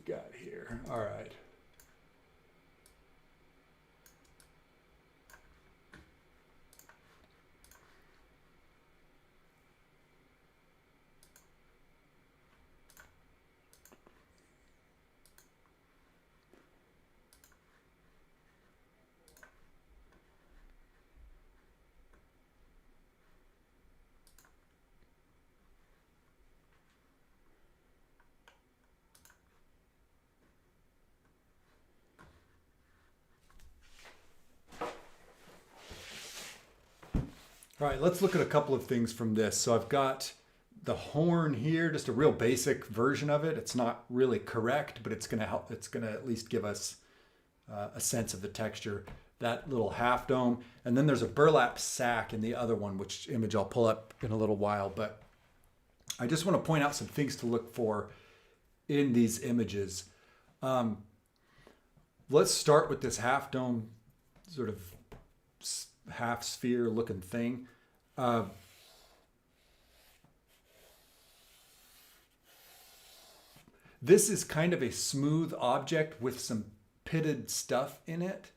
[SPEAKER 1] got here? All right. All right, let's look at a couple of things from this. So I've got the horn here, just a real basic version of it. It's not really correct, but it's going to help. It's going to at least give us a sense of the texture. That little half dome, and then there's a burlap sack in the other one, which image I'll pull up in a little while. But I just want to point out some things to look for in these images. Let's start with this half dome, sort of half sphere looking thing. This is kind of a smooth object with some pitted stuff in it.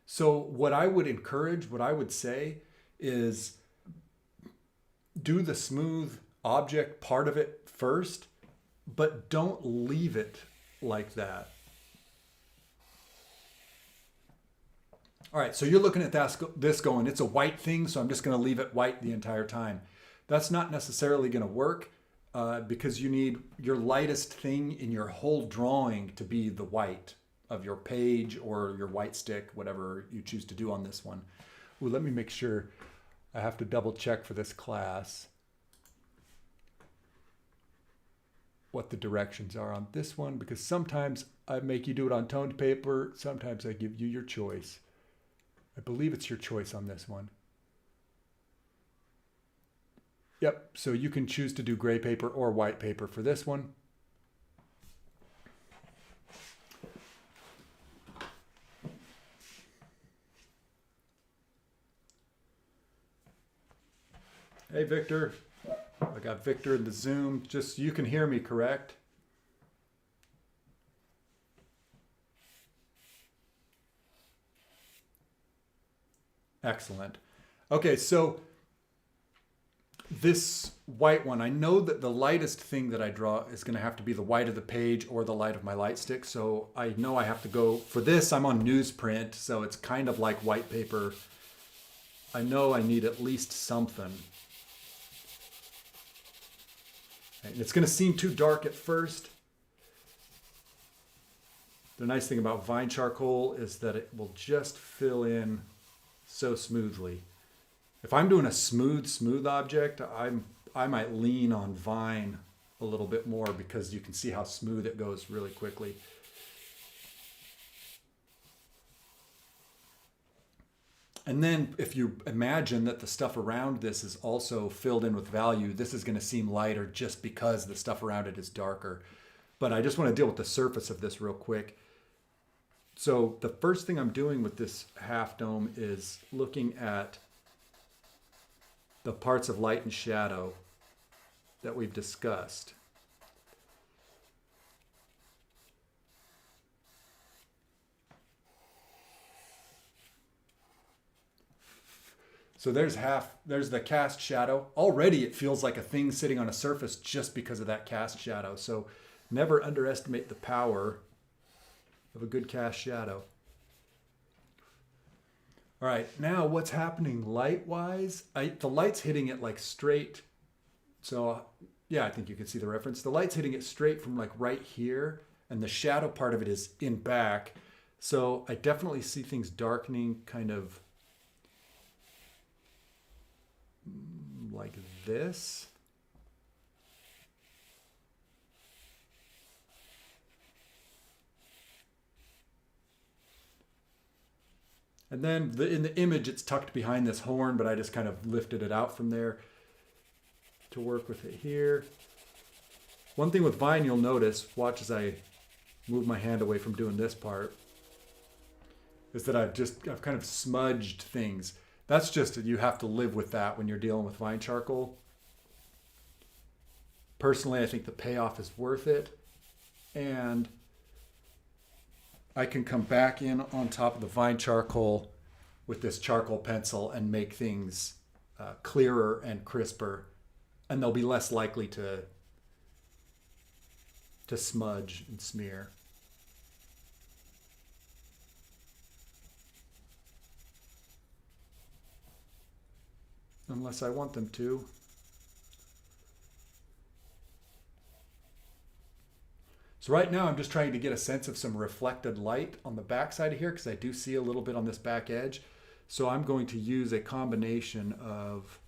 [SPEAKER 1] So what I would encourage, what I would say is do the smooth object part of it first, but don't leave it like that. All right, so you're looking at this going, it's a white thing, so I'm just going to leave it white the entire time. That's not necessarily going to work because you need your lightest thing in your whole drawing to be the white of your page or your white stick, whatever you choose to do on this one. Ooh, let me make sure. I have to double check for this class what the directions are on this one, because sometimes I make you do it on toned paper, sometimes I give you your choice. I believe it's your choice on this one. Yep, so you can choose to do gray paper or white paper for this one. Hey, Victor. I got Victor in the Zoom. Just, you can hear me, correct? Excellent. Okay, so this white one, I know that the lightest thing that I draw is going to have to be the white of the page or the light of my light stick. So I know I have to go, for this I'm on newsprint, so it's kind of like white paper. I know I need at least something. And it's going to seem too dark at first. The nice thing about vine charcoal is that it will just fill in so smoothly. If I'm doing a smooth object, I might lean on vine a little bit more because you can see how smooth it goes really quickly. And then if you imagine that the stuff around this is also filled in with value, this is going to seem lighter just because the stuff around it is darker. But I just want to deal with the surface of this real quick. So the first thing I'm doing with this half dome is looking at the parts of light and shadow that we've discussed. So there's the cast shadow. Already it feels like a thing sitting on a surface just because of that cast shadow. So never underestimate the power of a good cast shadow. All right, now what's happening light-wise? The light's hitting it like straight. So yeah, I think you can see the reference. The light's hitting it straight from like right here, and the shadow part of it is in back. So I definitely see things darkening kind of like this. And then in the image, it's tucked behind this horn, but I just kind of lifted it out from there to work with it here. One thing with vine you'll notice, watch as I move my hand away from doing this part, is that I've kind of smudged things. That's just, you have to live with that when you're dealing with vine charcoal. Personally, I think the payoff is worth it. And I can come back in on top of the vine charcoal with this charcoal pencil and make things clearer and crisper, and they'll be less likely to smudge and smear. Unless I want them to. So right now I'm just trying to get a sense of some reflected light on the back side of here, because I do see a little bit on this back edge. So I'm going to use a combination of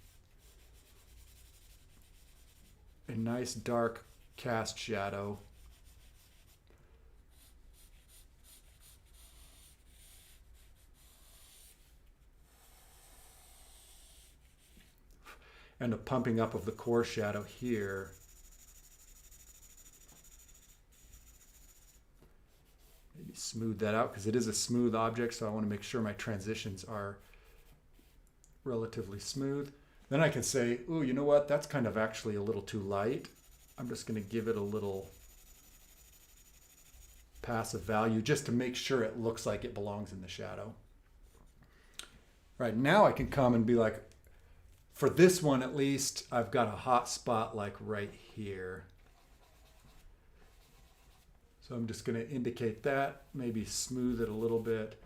[SPEAKER 1] a nice dark cast shadow and a pumping up of the core shadow here. Maybe smooth that out, because it is a smooth object, so I want to make sure my transitions are relatively smooth. Then I can say, ooh, you know what? That's kind of actually a little too light. I'm just going to give it a little passive value just to make sure it looks like it belongs in the shadow. Right, now I can come and be like, for this one at least, I've got a hot spot like right here. So I'm just going to indicate that, maybe smooth it a little bit,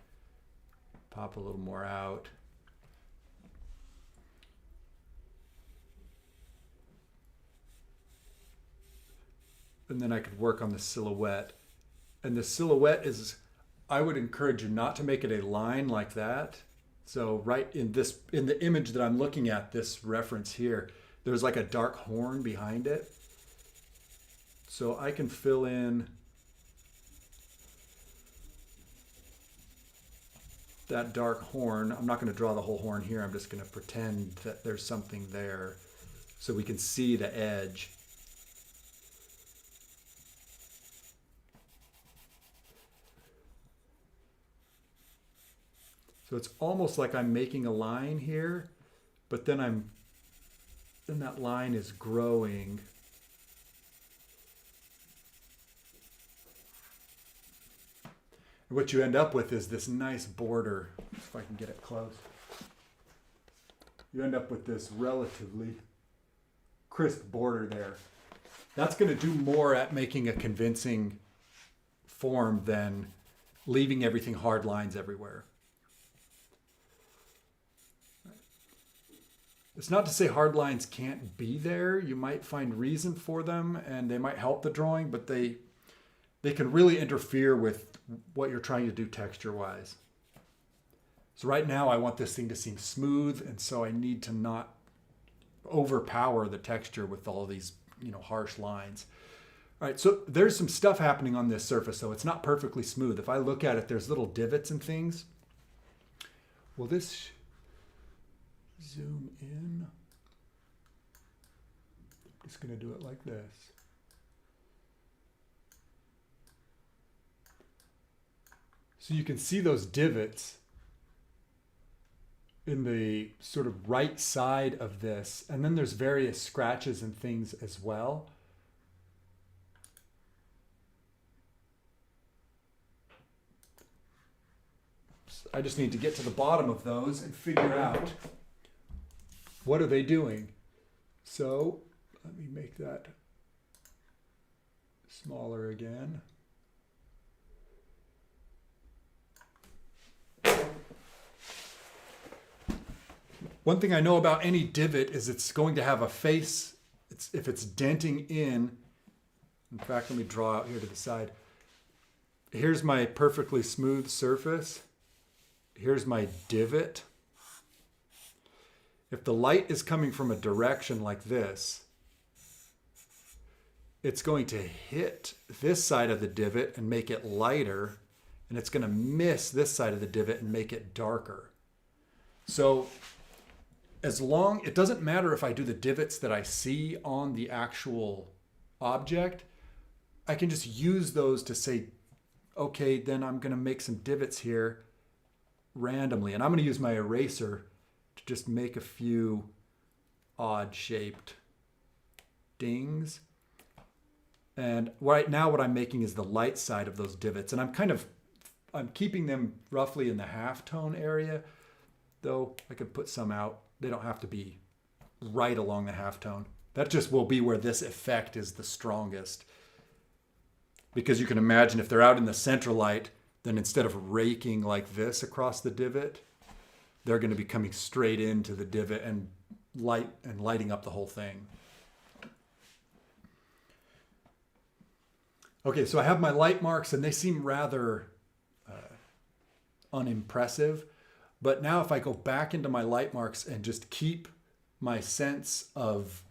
[SPEAKER 1] pop a little more out. And then I could work on the silhouette. And the silhouette is, I would encourage you not to make it a line like that. So right in the image that I'm looking at, this reference here, there's like a dark horn behind it. So I can fill in that dark horn. I'm not going to draw the whole horn here. I'm just going to pretend that there's something there so we can see the edge. So it's almost like I'm making a line here, but then that line is growing. And what you end up with is this nice border. If I can get it close. You end up with this relatively crisp border there. That's going to do more at making a convincing form than leaving everything hard lines everywhere. It's not to say hard lines can't be there. You might find reason for them and they might help the drawing, but they can really interfere with what you're trying to do texture-wise. So right now I want this thing to seem smooth, and so I need to not overpower the texture with all these, harsh lines. All right, so there's some stuff happening on this surface, so it's not perfectly smooth. If I look at it, there's little divots and things. Will this zoom in? I'm just going to do it like this. So you can see those divots in the sort of right side of this, and then there's various scratches and things as well. I just need to get to the bottom of those and figure out what are they doing. So let me make that smaller again. One thing I know about any divot is it's going to have a face. If it's denting in fact, let me draw out here to the side. Here's my perfectly smooth surface. Here's my divot. If the light is coming from a direction like this, it's going to hit this side of the divot and make it lighter, and it's going to miss this side of the divot and make it darker. So it doesn't matter if I do the divots that I see on the actual object, I can just use those to say, okay, then I'm going to make some divots here randomly, and I'm going to use my eraser to just make a few odd shaped dings. And right now what I'm making is the light side of those divots, and I'm kind of I'm keeping them roughly in the half tone area, though I could put some out. They don't have to be right along the half tone. That just will be where this effect is the strongest. Because you can imagine if they're out in the center light, then instead of raking like this across the divot, they're going to be coming straight into the divot and lighting up the whole thing. Okay, so I have my light marks and they seem rather unimpressive. But now if I go back into my light marks and just keep my sense of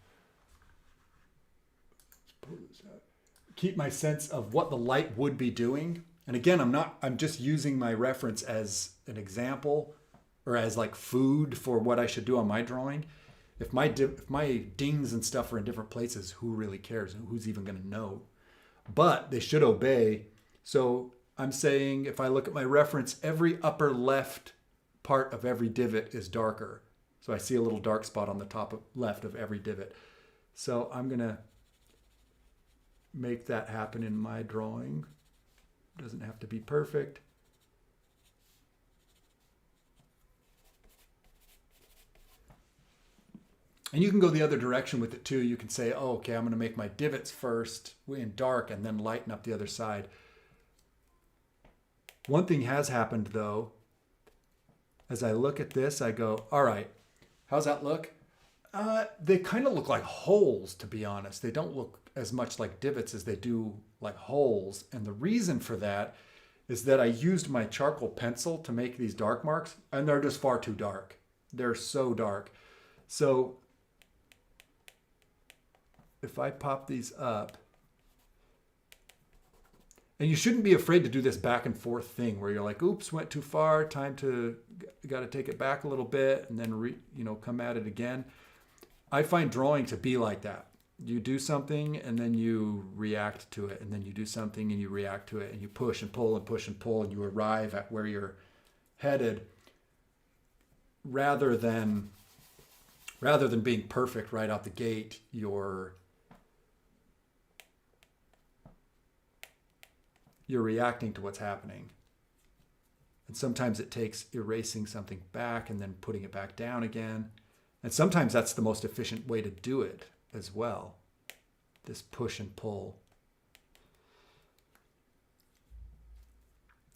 [SPEAKER 1] what the light would be doing. And again, I'm just using my reference as an example or as like food for what I should do on my drawing. If my dings and stuff are in different places, who really cares? Who's even going to know? But they should obey. So I'm saying if I look at my reference, every upper left part of every divot is darker. So I see a little dark spot on the top left of every divot. So I'm going to make that happen in my drawing. Doesn't have to be perfect. And you can go the other direction with it too. You can say, oh, okay, I'm going to make my divots first in dark and then lighten up the other side. One thing has happened though. As I look at this, I go, all right, how's that look? They kind of look like holes, to be honest. They don't look as much like divots as they do like holes. And the reason for that is that I used my charcoal pencil to make these dark marks, and they're just far too dark. They're so dark. So if I pop these up, and you shouldn't be afraid to do this back and forth thing where you're like, oops, went too far, got to take it back a little bit and then come at it again. I find drawing to be like that. You do something and then you react to it, and then you do something and you react to it, and you push and pull and push and pull, and you arrive at where you're headed rather than being perfect right out the gate. You're reacting to what's happening. And sometimes it takes erasing something back and then putting it back down again. And sometimes that's the most efficient way to do it as well. This push and pull.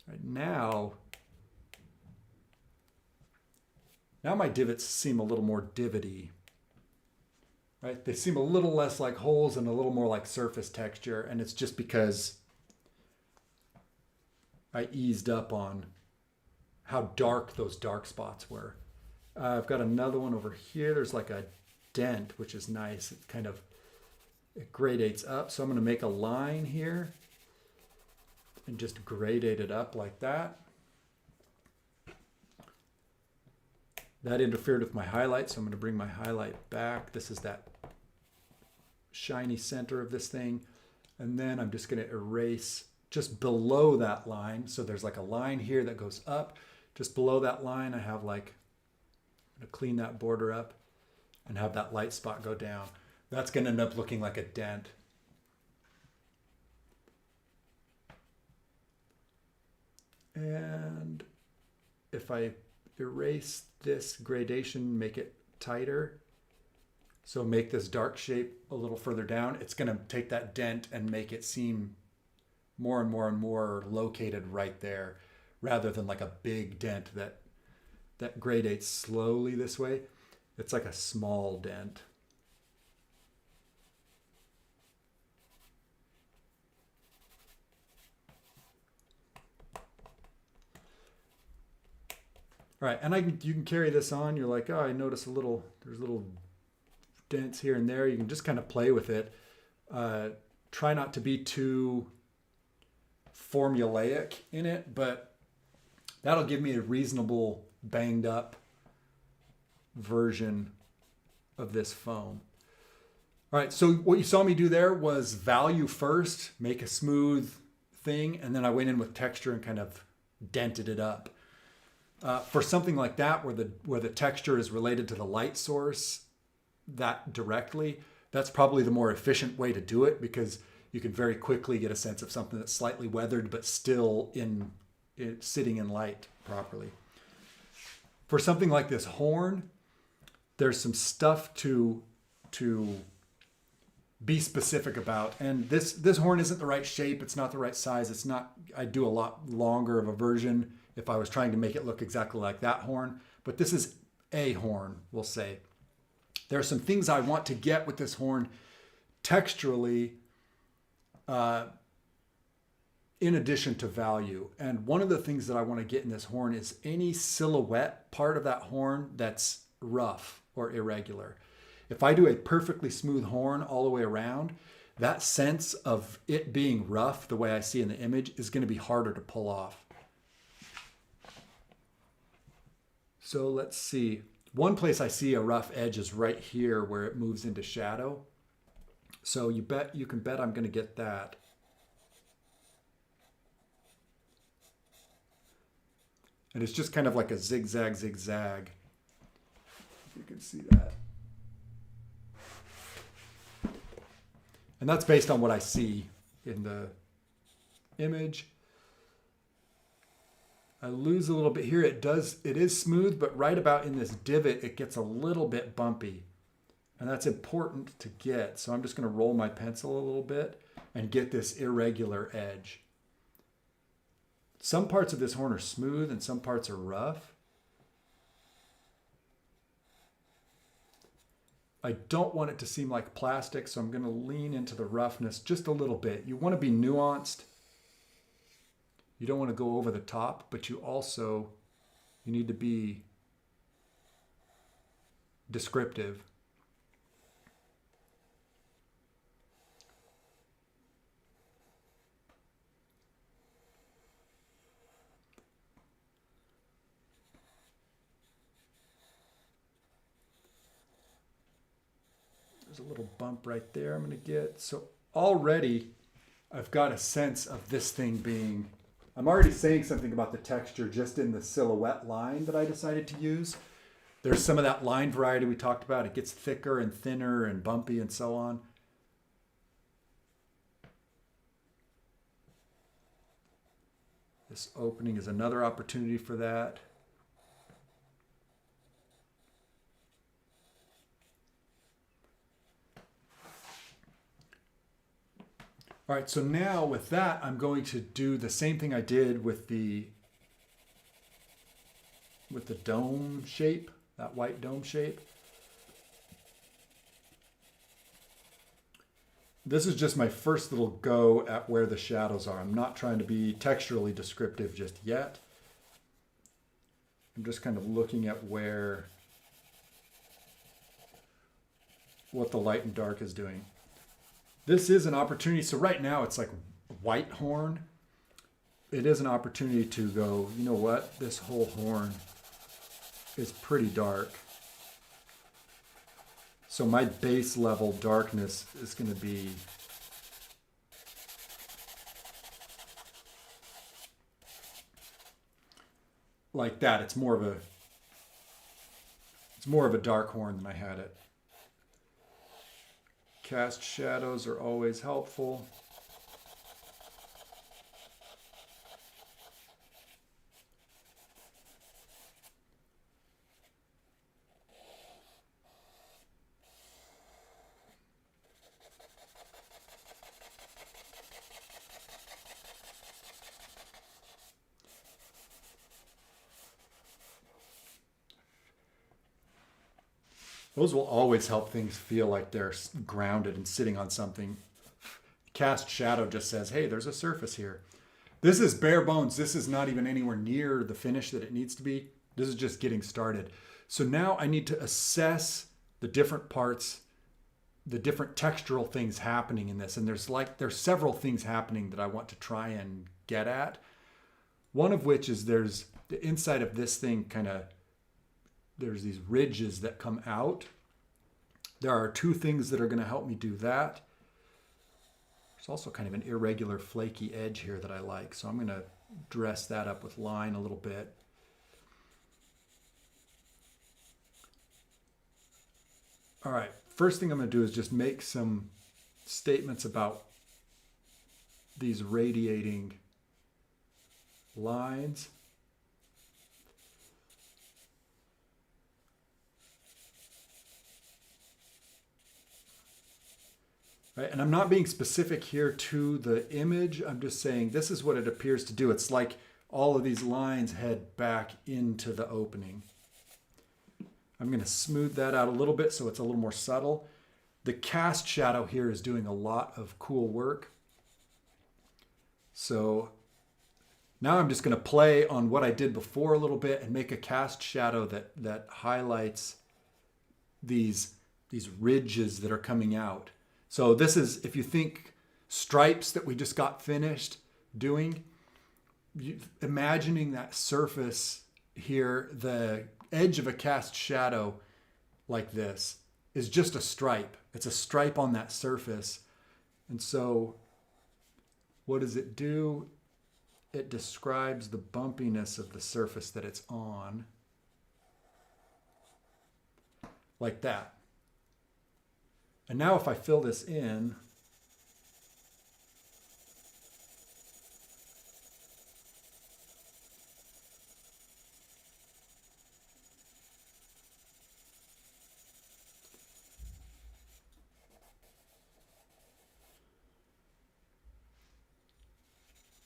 [SPEAKER 1] Right now my divots seem a little more divoty. Right? They seem a little less like holes and a little more like surface texture, and it's just because I eased up on how dark those dark spots were. I've got another one over here. There's like a dent, which is nice. It gradates up. So I'm going to make a line here and just gradate it up like that. That interfered with my highlight, so I'm going to bring my highlight back. This is that shiny center of this thing. And then I'm just going to erase just below that line. So there's like a line here that goes up. Just below that line, I have I'm going to clean that border up and have that light spot go down. That's going to end up looking like a dent. And if I erase this gradation, make it tighter, so make this dark shape a little further down, it's going to take that dent and make it seem more and more and more located right there, rather than like a big dent that gradates slowly this way. It's like a small dent. All right, and you can carry this on. You're like, oh, I notice there's little dents here and there. You can just kind of play with it. Try not to be too formulaic in it, but that'll give me a reasonable banged up version of this foam. All right, so what you saw me do there was value first, make a smooth thing, and then I went in with texture and kind of dented it up. For something like that, where the texture is related to the light source that directly, that's probably the more efficient way to do it, because you can very quickly get a sense of something that's slightly weathered but still in it sitting in light properly. For something like this horn, there's some stuff to be specific about. And this horn isn't the right shape. It's not the right size. It's not, I'd do a lot longer of a version if I was trying to make it look exactly like that horn. But this is a horn, we'll say. There are some things I want to get with this horn texturally in addition to value. And one of the things that I want to get in this horn is any silhouette part of that horn that's rough or irregular. If I do a perfectly smooth horn all the way around, that sense of it being rough, the way I see in the image, is going to be harder to pull off. So let's see. One place I see a rough edge is right here where it moves into shadow. So you can bet I'm going to get that. And it's just kind of like a zigzag, zigzag. If you can see that. And that's based on what I see in the image. I lose a little bit here. It is smooth, but right about in this divot, it gets a little bit bumpy. And that's important to get. So I'm just going to roll my pencil a little bit and get this irregular edge. Some parts of this horn are smooth and some parts are rough. I don't want it to seem like plastic, so I'm going to lean into the roughness just a little bit. You want to be nuanced. You don't want to go over the top, but you need to be descriptive. There's a little bump right there I'm going to get. So already I've got a sense of this thing being, I'm already saying something about the texture just in the silhouette line that I decided to use. There's some of that line variety we talked about. It gets thicker and thinner and bumpy and so on. This opening is another opportunity for that. All right, so now with that, I'm going to do the same thing I did with the dome shape, that white dome shape. This is just my first little go at where the shadows are. I'm not trying to be texturally descriptive just yet. I'm just kind of looking at what the light and dark is doing. This is an opportunity. So right now it's like white horn. It is an opportunity to go, you know what? This whole horn is pretty dark. So my base level darkness is going to be like that. It's more of a dark horn than I had it. Cast shadows are always helpful. Those will always help things feel like they're grounded and sitting on something. Cast shadow just says, hey, there's a surface here. This is bare bones. This is not even anywhere near the finish that it needs to be. This is just getting started. So now I need to assess the different parts, the different textural things happening in this. And there's several things happening that I want to try and get at. One of which is there's the inside of this thing there's these ridges that come out. There are two things that are going to help me do that. There's also kind of an irregular flaky edge here that I like. So I'm going to dress that up with line a little bit. All right, first thing I'm going to do is just make some statements about these radiating lines. Right, and I'm not being specific here to the image. I'm just saying this is what it appears to do. It's like all of these lines head back into the opening. I'm going to smooth that out a little bit so it's a little more subtle. The cast shadow here is doing a lot of cool work. So now I'm just going to play on what I did before a little bit and make a cast shadow that highlights these ridges that are coming out. So this is, if you think stripes that we just got finished doing, imagining that surface here, the edge of a cast shadow like this is just a stripe. It's a stripe on that surface. And so what does it do? It describes the bumpiness of the surface that it's on. Like that. And now if I fill this in,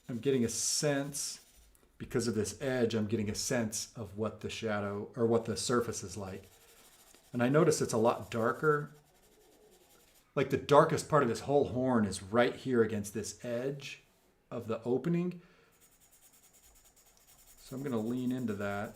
[SPEAKER 1] I'm getting a sense, because of this edge, I'm getting a sense of what the shadow or what the surface is like. And I notice it's a lot darker. Like the darkest part of this whole horn is right here against this edge of the opening. So I'm going to lean into that.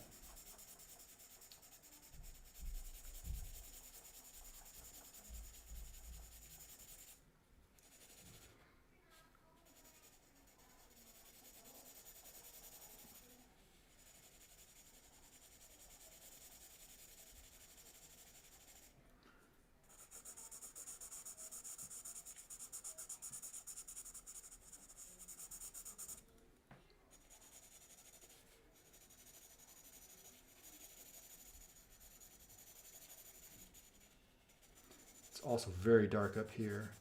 [SPEAKER 1] Also very dark up here.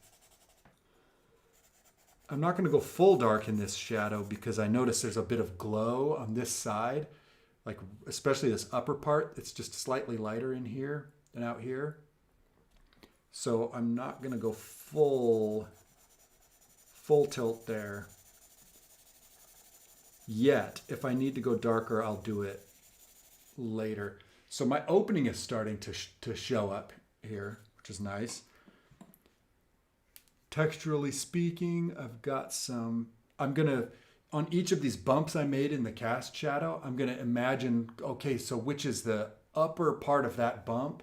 [SPEAKER 1] I'm not going to go full dark in this shadow because I notice there's a bit of glow on this side, like especially this upper part. It's just slightly lighter in here than out here. So I'm not going to go full tilt there yet. If I need to go darker, I'll do it later. So my opening is starting to show up here, which is nice. Texturally speaking, I've got some, I'm gonna, on each of these bumps I made in the cast shadow, I'm gonna imagine, okay, so which is the upper part of that bump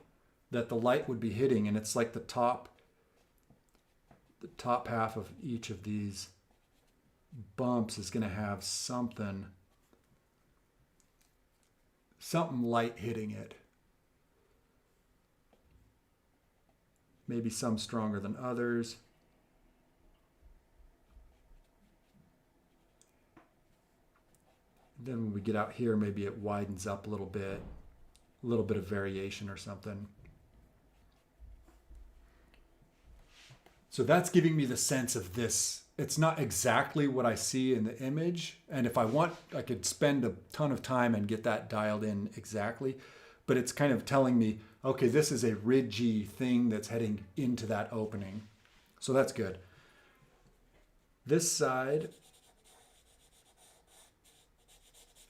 [SPEAKER 1] that the light would be hitting, and it's like the top half of each of these bumps is gonna have something light hitting it. Maybe some stronger than others. Then when we get out here, maybe it widens up a little bit of variation or something. So that's giving me the sense of this. It's not exactly what I see in the image. And if I want, I could spend a ton of time and get that dialed in exactly. But it's kind of telling me, okay, this is a ridgy thing that's heading into that opening. So that's good. This side,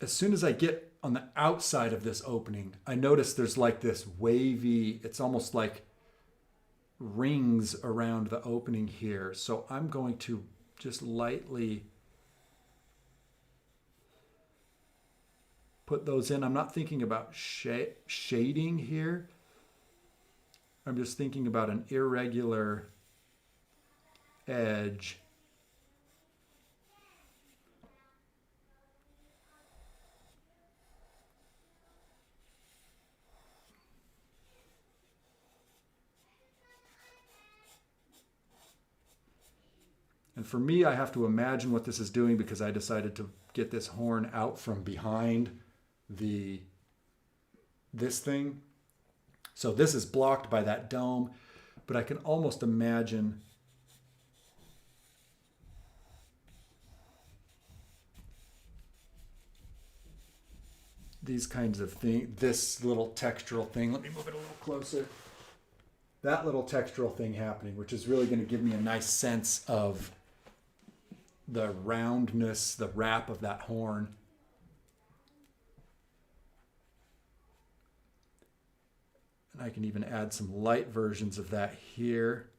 [SPEAKER 1] as soon as I get on the outside of this opening, I notice there's like this wavy, it's almost like rings around the opening here. So I'm going to just lightly put those in. I'm not thinking about shading here. I'm just thinking about an irregular edge. And for me, I have to imagine what this is doing because I decided to get this horn out from behind this thing. So this is blocked by that dome, but I can almost imagine these kinds of things, this little textural thing. Let me move it a little closer. That little textural thing happening, which is really going to give me a nice sense of the roundness, the wrap of that horn. And I can even add some light versions of that here.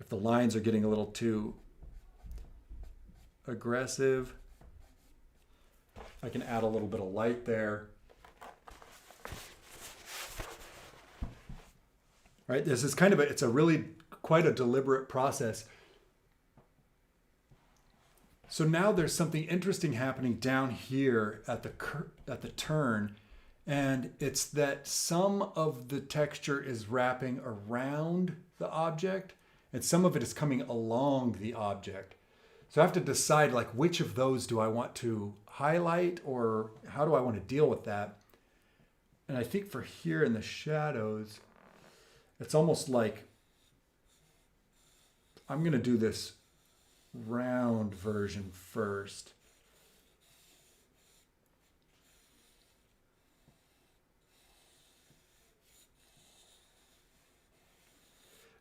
[SPEAKER 1] If the lines are getting a little too aggressive, I can add a little bit of light there. Right, this is kind of it's a really quite a deliberate process. So now there's something interesting happening down here at the turn, and it's that some of the texture is wrapping around the object, and some of it is coming along the object. So I have to decide, like, which of those do I want to highlight, or how do I want to deal with that? And I think for here in the shadows, it's almost like I'm going to do this round version first.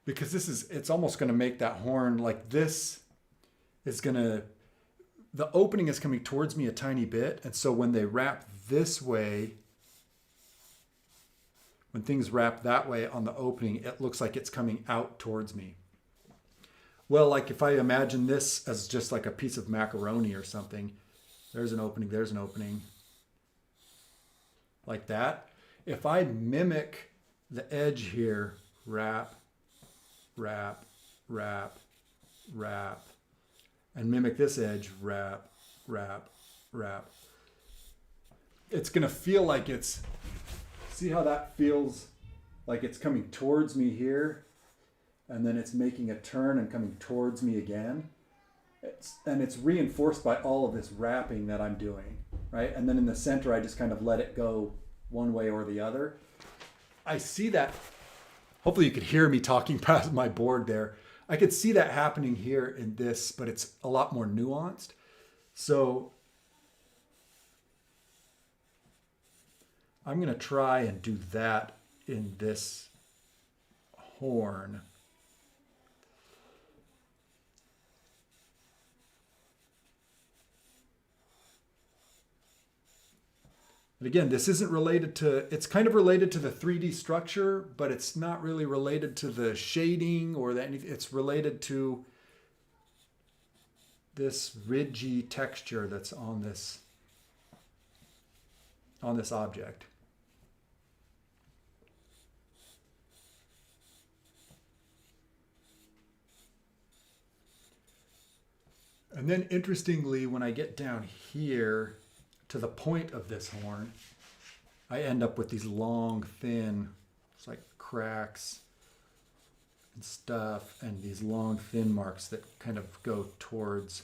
[SPEAKER 1] Because it's almost going to make that horn like this is going to, the opening is coming towards me a tiny bit. And so when they wrap this way, when things wrap that way on the opening, it looks like it's coming out towards me. Well, like if I imagine this as just like a piece of macaroni or something, there's an opening, like that. If I mimic the edge here, wrap, wrap, wrap, wrap, and mimic this edge, wrap, wrap, wrap, it's gonna feel like it's, see how that feels like it's coming towards me here? And then it's making a turn and coming towards me again. It's reinforced by all of this wrapping that I'm doing, right? And then in the center, I just kind of let it go one way or the other. I see that. Hopefully you could hear me talking past my board there. I could see that happening here in this, but it's a lot more nuanced. So I'm going to try and do that in this horn. And again, this isn't related to, it's kind of related to the 3D structure, but it's not really related to the shading or that. It's related to this ridgy texture that's on this object. And then interestingly, when I get down here to the point of this horn, I end up with these long, thin, it's like cracks and stuff, and these long, thin marks that kind of go towards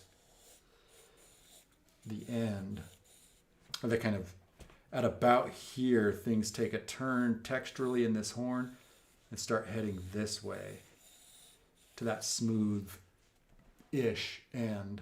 [SPEAKER 1] the end. Or they kind of, at about here, things take a turn texturally in this horn and start heading this way to that smooth-ish end.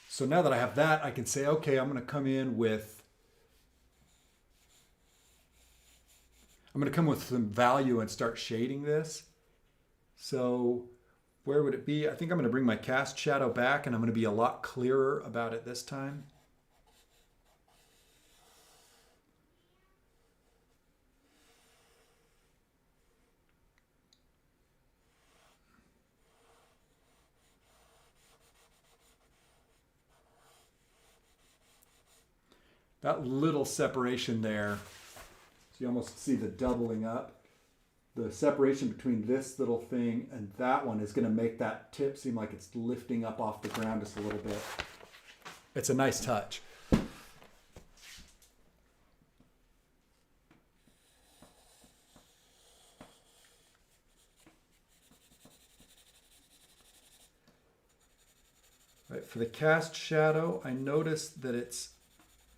[SPEAKER 1] So now that I have that, I can say, okay, I'm going to come with some value and start shading this. So where would it be? I think I'm going to bring my cast shadow back, and I'm going to be a lot clearer about it this time. That little separation there, so you almost see the doubling up. The separation between this little thing and that one is going to make that tip seem like it's lifting up off the ground just a little bit. It's a nice touch. For the cast shadow, I noticed that it's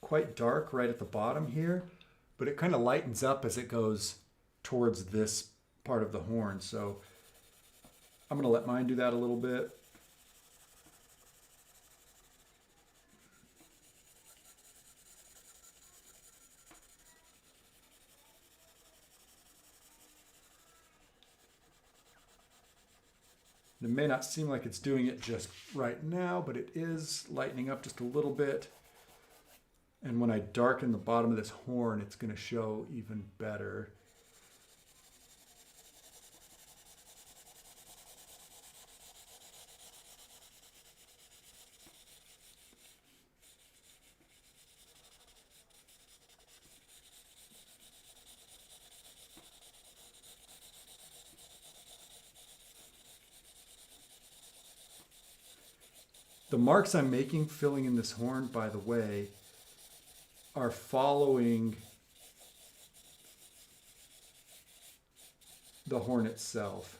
[SPEAKER 1] quite dark right at the bottom here, but it kind of lightens up as it goes towards this part of the horn. So I'm going to let mine do that a little bit. It may not seem like it's doing it just right now, but it is lightening up just a little bit. And when I darken the bottom of this horn, it's going to show even better. The marks I'm making filling in this horn, by the way, are following the horn itself.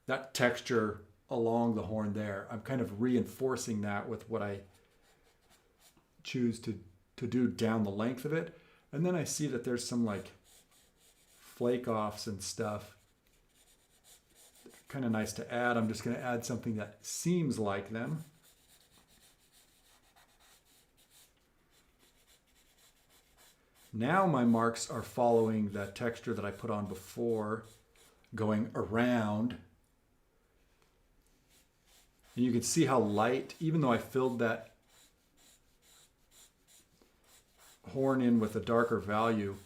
[SPEAKER 1] That texture along the horn there, I'm kind of reinforcing that with what I choose to do down the length of it. And then I see that there's some like flake offs and stuff. Kind of nice to add. I'm just going to add something that seems like them. Now my marks are following that texture that I put on before, going around. And you can see how light, even though I filled that horn in with a darker value,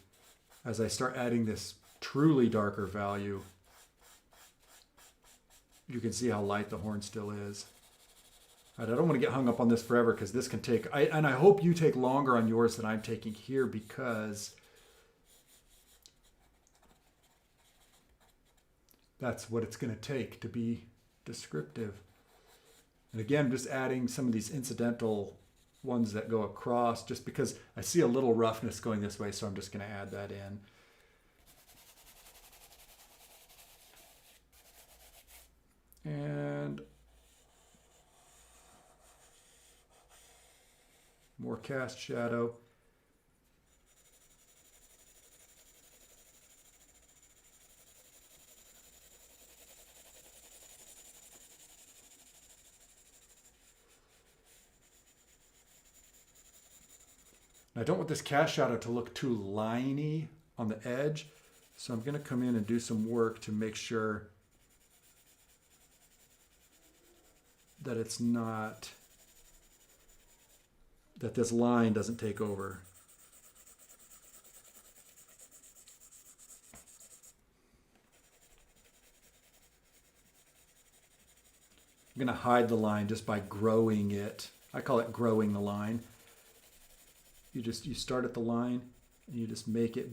[SPEAKER 1] as I start adding this truly darker value, you can see how light the horn still is. All right, I don't want to get hung up on this forever because this can take, and I hope you take longer on yours than I'm taking here, because that's what it's going to take to be descriptive. And again, I'm just adding some of these incidental ones that go across just because I see a little roughness going this way, so I'm just going to add that in. And more cast shadow. I don't want this cast shadow to look too liney on the edge, so I'm going to come in and do some work to make sure that it's not, that this line doesn't take over. I'm going to hide the line just by growing it. I call it growing the line. You start at the line and you just make it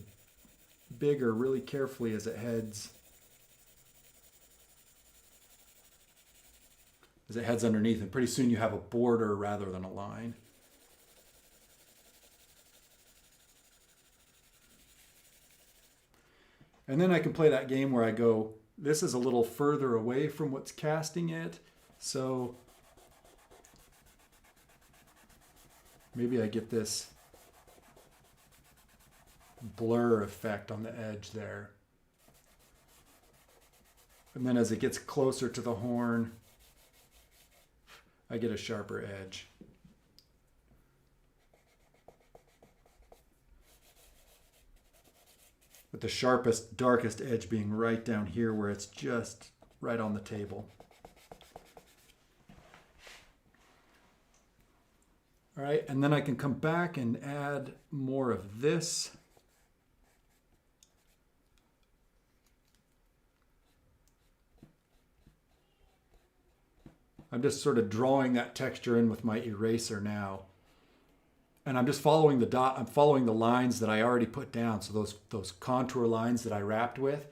[SPEAKER 1] bigger really carefully as it heads underneath, and pretty soon you have a border rather than a line. And then I can play that game where I go, this is a little further away from what's casting it, so maybe I get this blur effect on the edge there. And then as it gets closer to the horn, I get a sharper edge. With the sharpest, darkest edge being right down here where it's just right on the table. All right, and then I can come back and add more of this. I'm just sort of drawing that texture in with my eraser now. And I'm just following the dot, I'm following the lines that I already put down. So those contour lines that I wrapped with,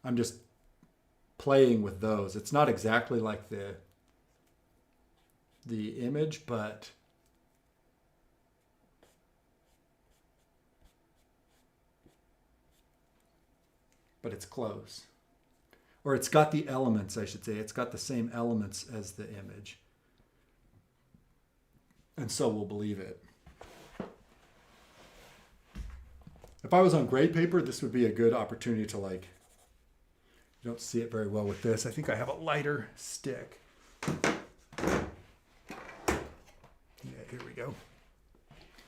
[SPEAKER 1] I'm just playing with those. It's not exactly like the image, but it's close. or it's got the elements, I should say. It's got the same elements as the image. And so we'll believe it. If I was on grade paper, this would be a good opportunity to you don't see it very well with this. I think I have a lighter stick. Yeah, here we go.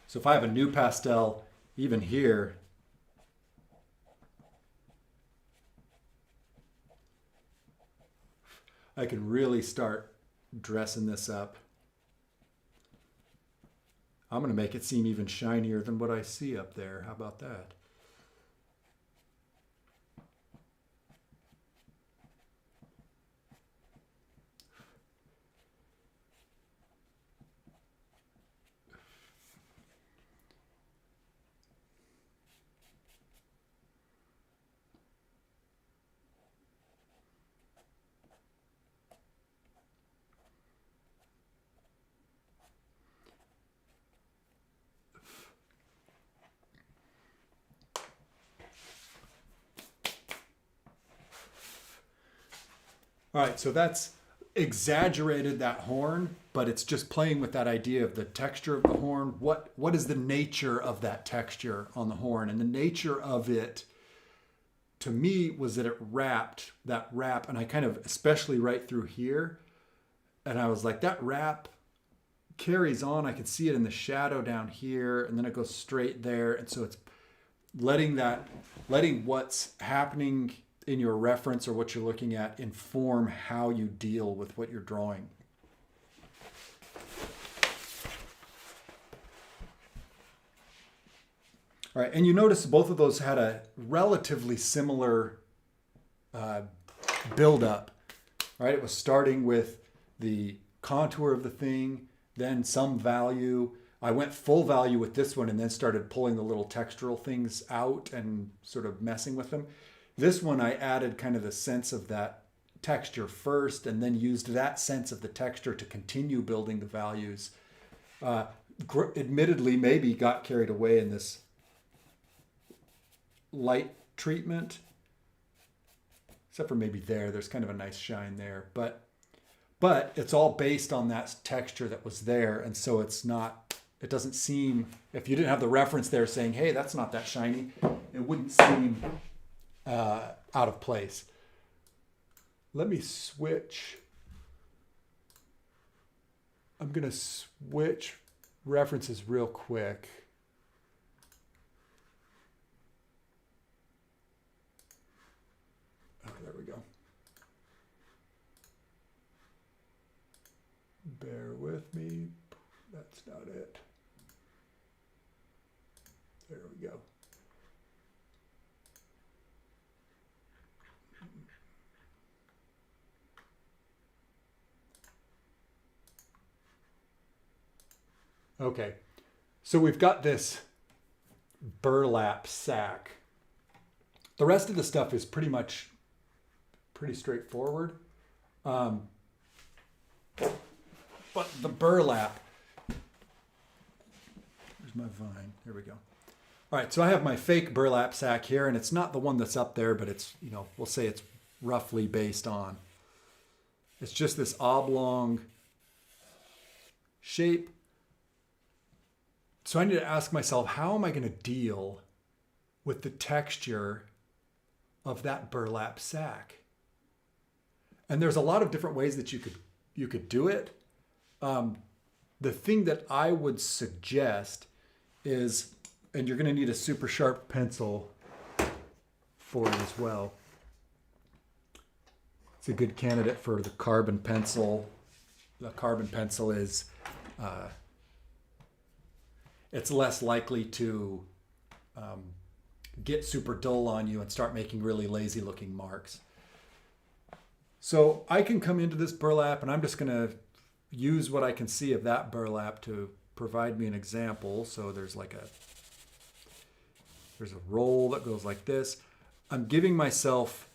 [SPEAKER 1] So if I have a new pastel, even here, I can really start dressing this up. I'm going to make it seem even shinier than what I see up there. How about that? All right, so that's exaggerated that horn, but it's just playing with that idea of the texture of the horn. What is the nature of that texture on the horn? And the nature of it, to me, was that it wrapped, that wrap, and I kind of, especially right through here, and I was like, that wrap carries on. I can see it in the shadow down here, and then it goes straight there. And so it's letting what's happening in your reference or what you're looking at inform how you deal with what you're drawing. All right, and you notice both of those had a relatively similar build-up, right? It was starting with the contour of the thing, then some value. I went full value with this one and then started pulling the little textural things out and sort of messing with them. This one, I added kind of the sense of that texture first and then used that sense of the texture to continue building the values. Admittedly, maybe got carried away in this light treatment, except for maybe there's kind of a nice shine there. But it's all based on that texture that was there. And so it doesn't seem, if you didn't have the reference there saying, hey, that's not that shiny, it wouldn't seem out of place. Let me switch. I'm going to switch references real quick. Oh, there we go. Bear with me. That's not it. There we go. Okay, so we've got this burlap sack. The rest of the stuff is pretty straightforward. But the burlap, where's my vine? There we go. All right, so I have my fake burlap sack here, and it's not the one that's up there, but it's, we'll say it's roughly based on. It's just this oblong shape. So I need to ask myself, how am I going to deal with the texture of that burlap sack? And there's a lot of different ways that you could do it. The thing that I would suggest is, and you're going to need a super sharp pencil for it as well. It's a good candidate for the carbon pencil. The carbon pencil is it's less likely to get super dull on you and start making really lazy looking marks. So I can come into this burlap and I'm just going to use what I can see of that burlap to provide me an example. So there's a roll that goes like this. I'm giving myself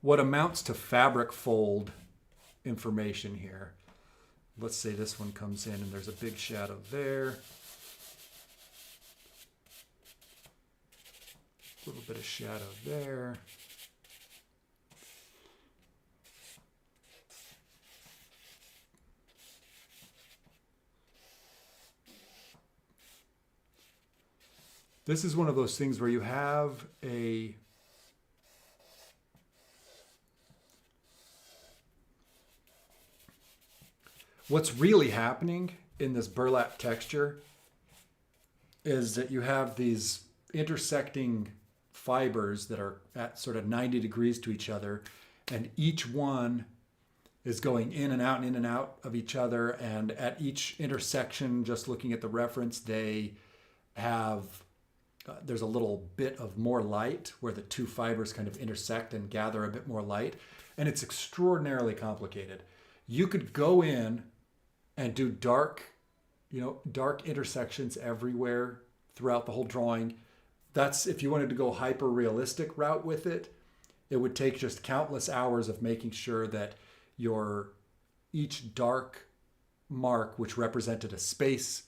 [SPEAKER 1] what amounts to fabric fold information here. Let's say this one comes in and there's a big shadow there. A little bit of shadow there. This is one of those things where you have what's really happening in this burlap texture is that you have these intersecting fibers that are at sort of 90 degrees to each other, and each one is going in and out and in and out of each other. And at each intersection, just looking at the reference, they have, there's a little bit of more light where the two fibers kind of intersect and gather a bit more light. And it's extraordinarily complicated. You could go in and do dark intersections everywhere throughout the whole drawing. That's if you wanted to go hyper realistic route with it. It would take just countless hours of making sure that each dark mark, which represented a space,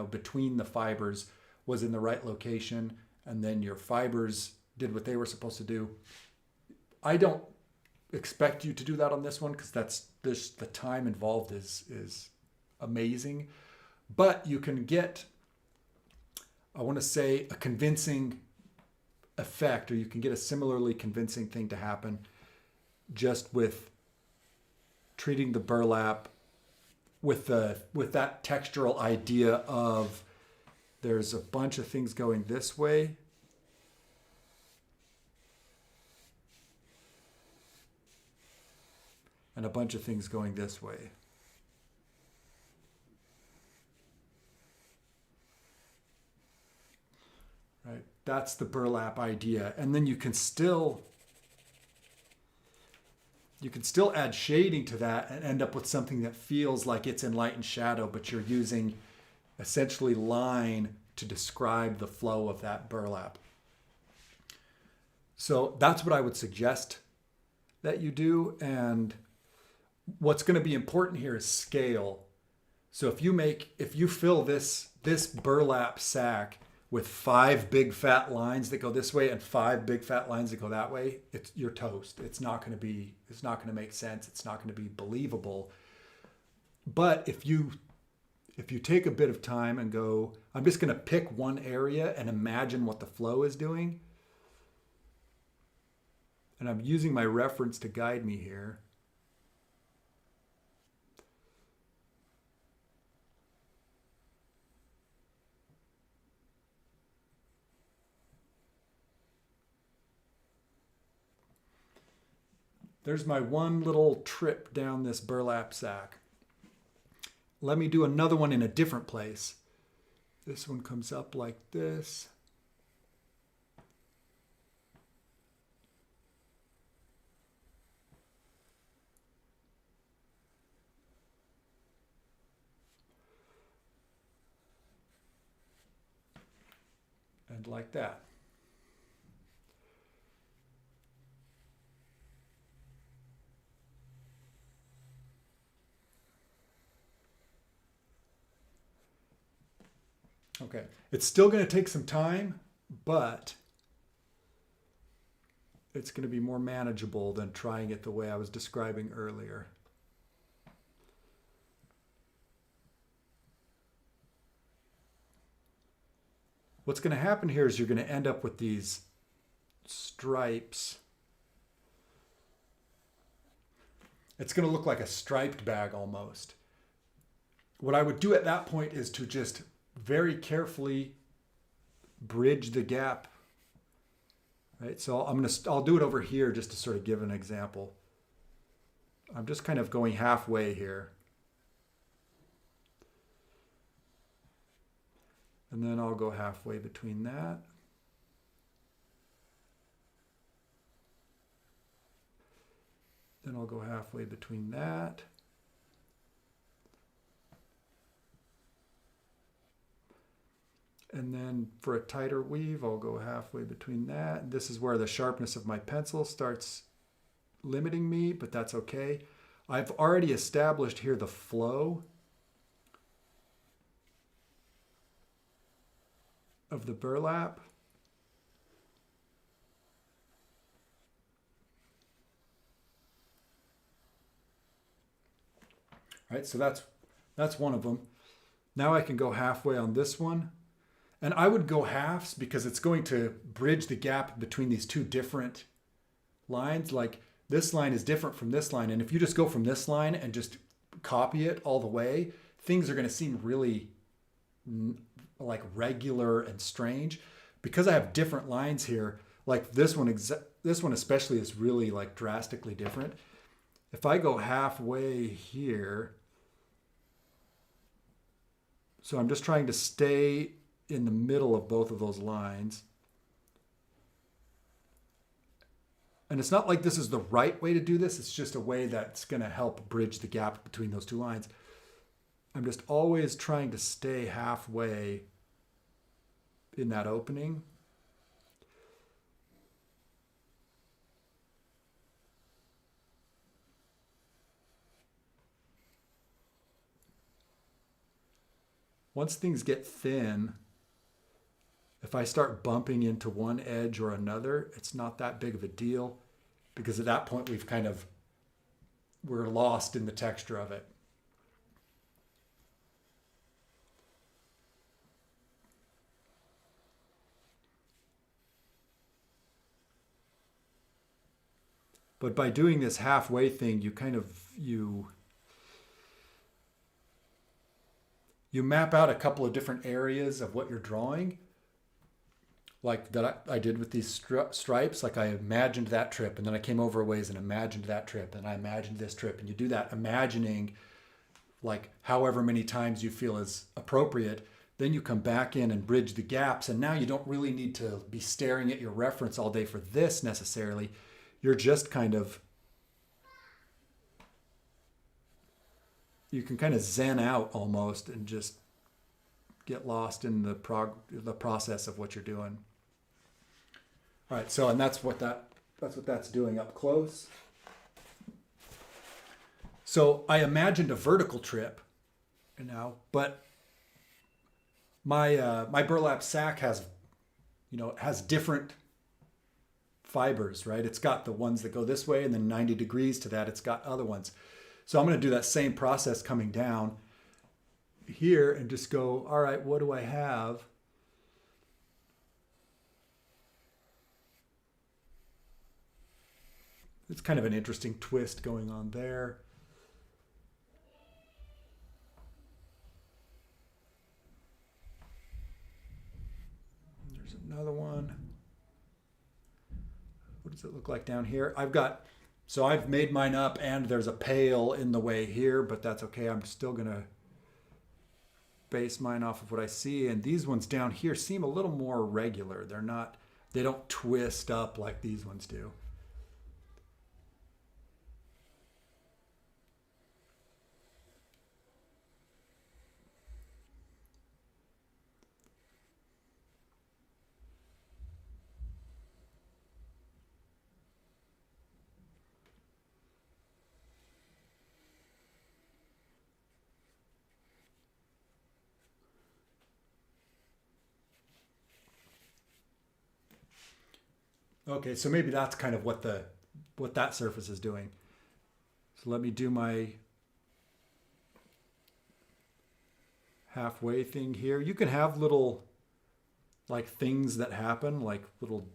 [SPEAKER 1] between the fibers, was in the right location, and then your fibers did what they were supposed to do. I don't expect you to do that on this one because the time involved is amazing, but you can get, I want to say, a convincing effect, or you can get a similarly convincing thing to happen just with treating the burlap with that textural idea of there's a bunch of things going this way and a bunch of things going this way. Right? That's the burlap idea. And then you can still add shading to that and end up with something that feels like it's in light and shadow, but you're using essentially line to describe the flow of that burlap. So that's what I would suggest that you do. And what's going to be important here is scale. So if you fill this burlap sack with 5 big fat lines that go this way and 5 big fat lines that go that way, you're toast. It's not going to make sense. It's not going to be believable. But if you take a bit of time and go, I'm just going to pick one area and imagine what the flow is doing. And I'm using my reference to guide me here. There's my one little trip down this burlap sack. Let me do another one in a different place. This one comes up like this. And like that. Okay, it's still going to take some time, but it's going to be more manageable than trying it the way I was describing earlier. What's going to happen here is you're going to end up with these stripes. It's going to look like a striped bag almost. What I would do at that point is to just very carefully bridge the gap. Right? So I'll do it over here just to sort of give an example. I'm just kind of going halfway here. And then I'll go halfway between that. Then I'll go halfway between that. And then for a tighter weave, I'll go halfway between that. This is where the sharpness of my pencil starts limiting me, but that's okay. I've already established here the flow of the burlap. Right, so that's one of them. Now I can go halfway on this one. And I would go halves because it's going to bridge the gap between these two different lines. Like this line is different from this line. And if you just go from this line and just copy it all the way, things are going to seem really like regular and strange. Because I have different lines here, like this one especially is really like drastically different. If I go halfway here, so I'm just trying to stay in the middle of both of those lines. And it's not like this is the right way to do this. It's just a way that's going to help bridge the gap between those two lines. I'm just always trying to stay halfway in that opening. Once things get thin, if I start bumping into one edge or another, it's not that big of a deal because at that point we're lost in the texture of it. But by doing this halfway thing, you map out a couple of different areas of what you're drawing. Like that I did with these stripes, like I imagined that trip and then I came over a ways and imagined that trip and I imagined this trip. And you do that imagining like however many times you feel is appropriate. Then you come back in and bridge the gaps. And now you don't really need to be staring at your reference all day for this necessarily. You're just you can kind of zen out almost and just get lost in the process of what you're doing. All right, so and that's what that's doing up close. So I imagined a vertical trip, but my burlap sack has different fibers, right? It's got the ones that go this way and then 90 degrees to that, it's got other ones. So I'm going to do that same process coming down here and just go, all right, what do I have? It's kind of an interesting twist going on there. There's another one. What does it look like down here? I've made mine up and there's a pail in the way here, but that's okay. I'm still going to base mine off of what I see. And these ones down here seem a little more regular. They don't twist up like these ones do. Okay, so maybe that's kind of what that surface is doing. So let me do my halfway thing here. You can have little like things that happen, like little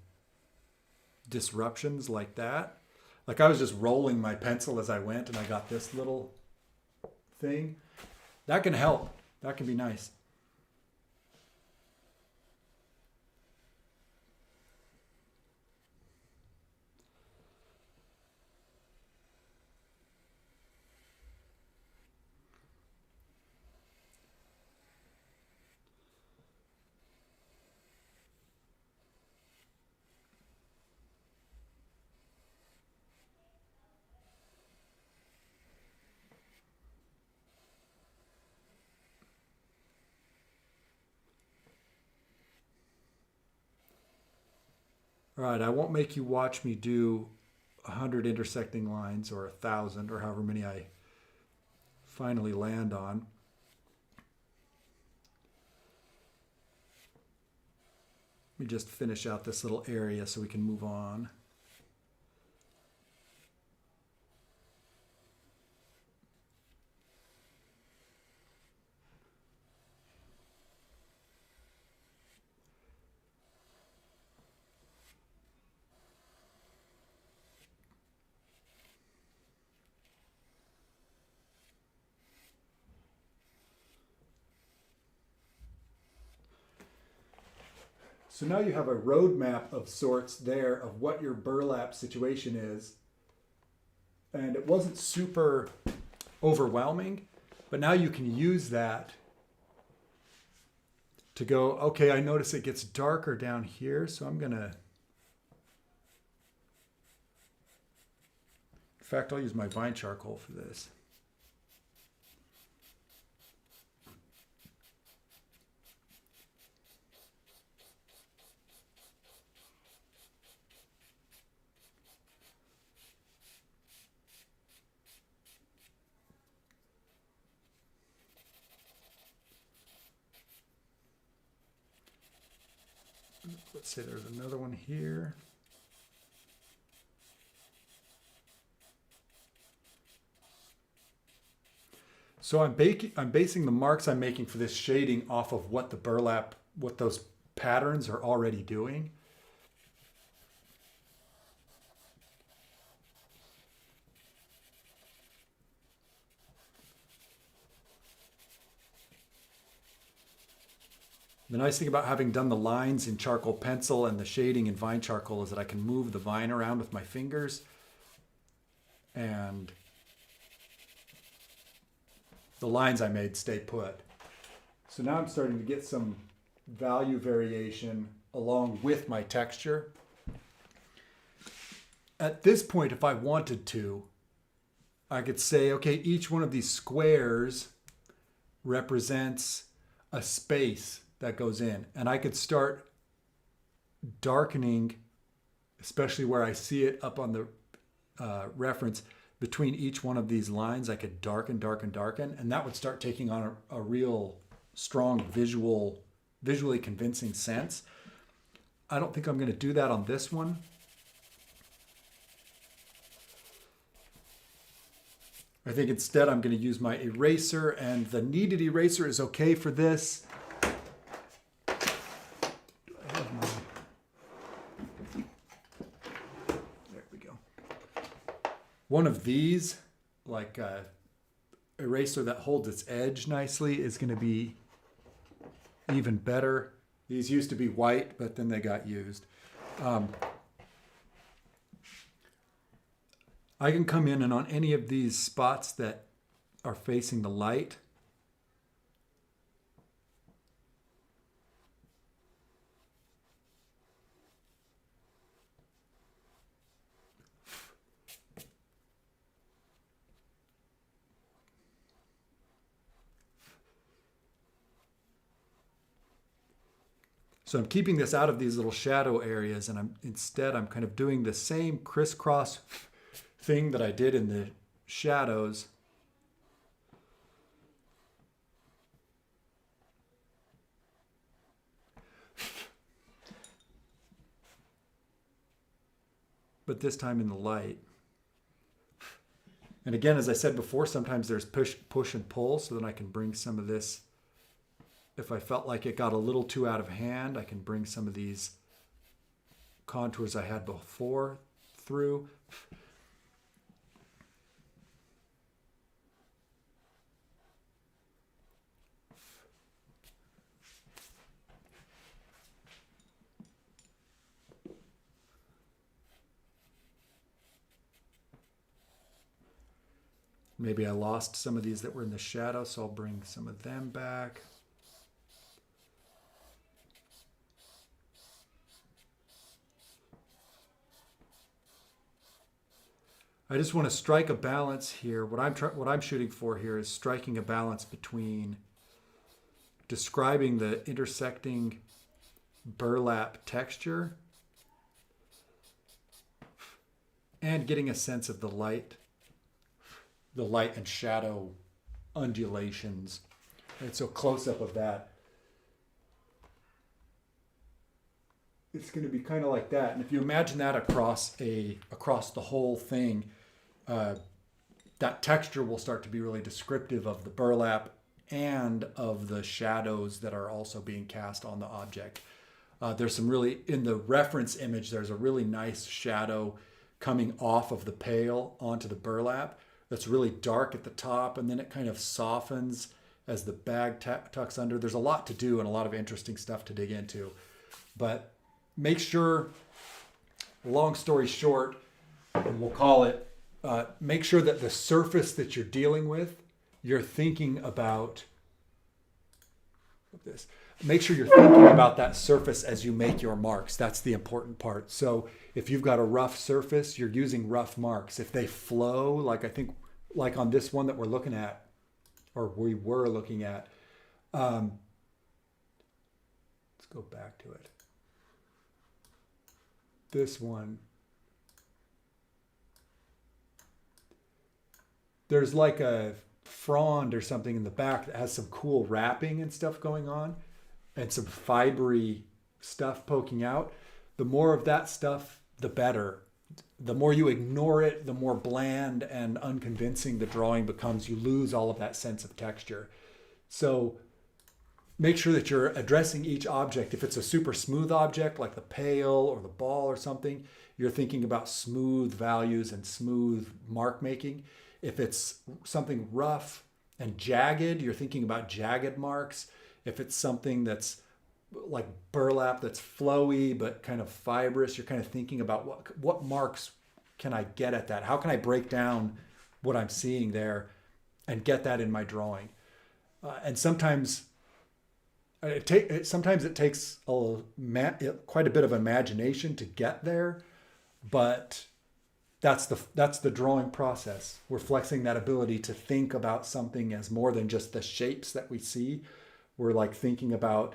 [SPEAKER 1] disruptions like that. Like I was just rolling my pencil as I went and I got this little thing. That can help. That can be nice. All right, I won't make you watch me do 100 intersecting lines or 1,000 or however many I finally land on. Let me just finish out this little area so we can move on. So now you have a roadmap of sorts there of what your burlap situation is. And it wasn't super overwhelming, but now you can use that to go, okay, I notice it gets darker down here, so I'm gonna, in fact, I'll use my vine charcoal for this. Let's say there's another one here. So I'm basing the marks I'm making for this shading off of what the burlap, what those patterns are already doing. The nice thing about having done the lines in charcoal pencil and the shading in vine charcoal is that I can move the vine around with my fingers, and the lines I made stay put. So now I'm starting to get some value variation along with my texture. At this point, if I wanted to, I could say, okay, each one of these squares represents a space that goes in. And I could start darkening, especially where I see it up on the reference, between each one of these lines. I could darken, and that would start taking on a real strong visually convincing sense. I don't think I'm going to do that on this one. I think instead I'm going to use my eraser, and the kneaded eraser is okay for this. One of these, like a eraser that holds its edge nicely, is going to be even better. These used to be white, but then they got used. I can come in and on any of these spots that are facing the light, so I'm keeping this out of these little shadow areas, and I'm kind of doing the same crisscross thing that I did in the shadows. But this time in the light. And again, as I said before, sometimes there's push and pull, so then I can bring some of this. If I felt like it got a little too out of hand, I can bring some of these contours I had before through. Maybe I lost some of these that were in the shadow, so I'll bring some of them back. I just want to strike a balance here. What I'm shooting for here is striking a balance between describing the intersecting burlap texture and getting a sense of the light and shadow undulations. And so close up of that, it's going to be kind of like that. And if you imagine that across the whole thing, that texture will start to be really descriptive of the burlap and of the shadows that are also being cast on the object. There's some really, in the reference image, there's a really nice shadow coming off of the pail onto the burlap that's really dark at the top, and then it kind of softens as the bag tucks under. There's a lot to do and a lot of interesting stuff to dig into. But make sure, long story short, and we'll call it, make sure that the surface that you're dealing with, you're thinking about this. Make sure you're thinking about that surface as you make your marks. That's the important part. So if you've got a rough surface, you're using rough marks. If they flow, like I think, like on this one that we're looking at, or we were looking at, let's go back to it. This one, there's like a frond or something in the back that has some cool wrapping and stuff going on and some fibery stuff poking out. The more of that stuff, the better. The more you ignore it, the more bland and unconvincing the drawing becomes. You lose all of that sense of texture. So make sure that you're addressing each object. If it's a super smooth object like the pail or the ball or something, you're thinking about smooth values and smooth mark making. If it's something rough and jagged, you're thinking about jagged marks. If it's something that's like burlap that's flowy but kind of fibrous, you're kind of thinking about what marks can I get at that? How can I break down what I'm seeing there and get that in my drawing? And sometimes it takes quite a bit of imagination to get there, but that's the drawing process. We're flexing that ability to think about something as more than just the shapes that we see. We're like thinking about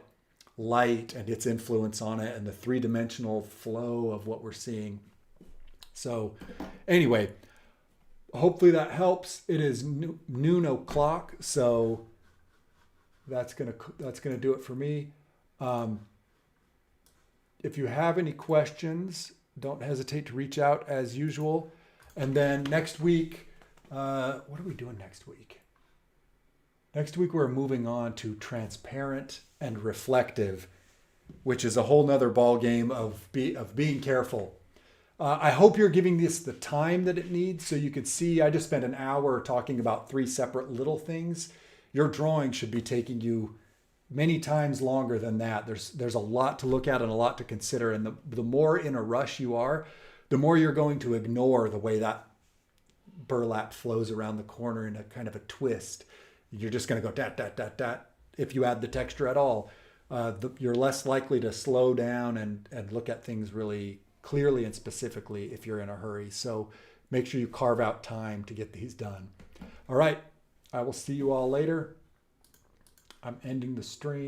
[SPEAKER 1] light and its influence on it and the three-dimensional flow of what we're seeing. So anyway, hopefully that helps. It is noon o'clock, so that's gonna do it for me. If you have any questions, don't hesitate to reach out as usual. And then next week, what are we doing next week? Next week, we're moving on to transparent and reflective, which is a whole nother ball game of being careful. I hope you're giving this the time that it needs so you can see. I just spent an hour talking about 3 separate little things. Your drawing should be taking you many times longer than that. There's a lot to look at and a lot to consider. And the more in a rush you are, the more you're going to ignore the way that burlap flows around the corner in a kind of a twist. You're just going to go dat, dat, dat, dat. If you add the texture at all, you're less likely to slow down and look at things really clearly and specifically if you're in a hurry. So make sure you carve out time to get these done. All right. I will see you all later. I'm ending the stream.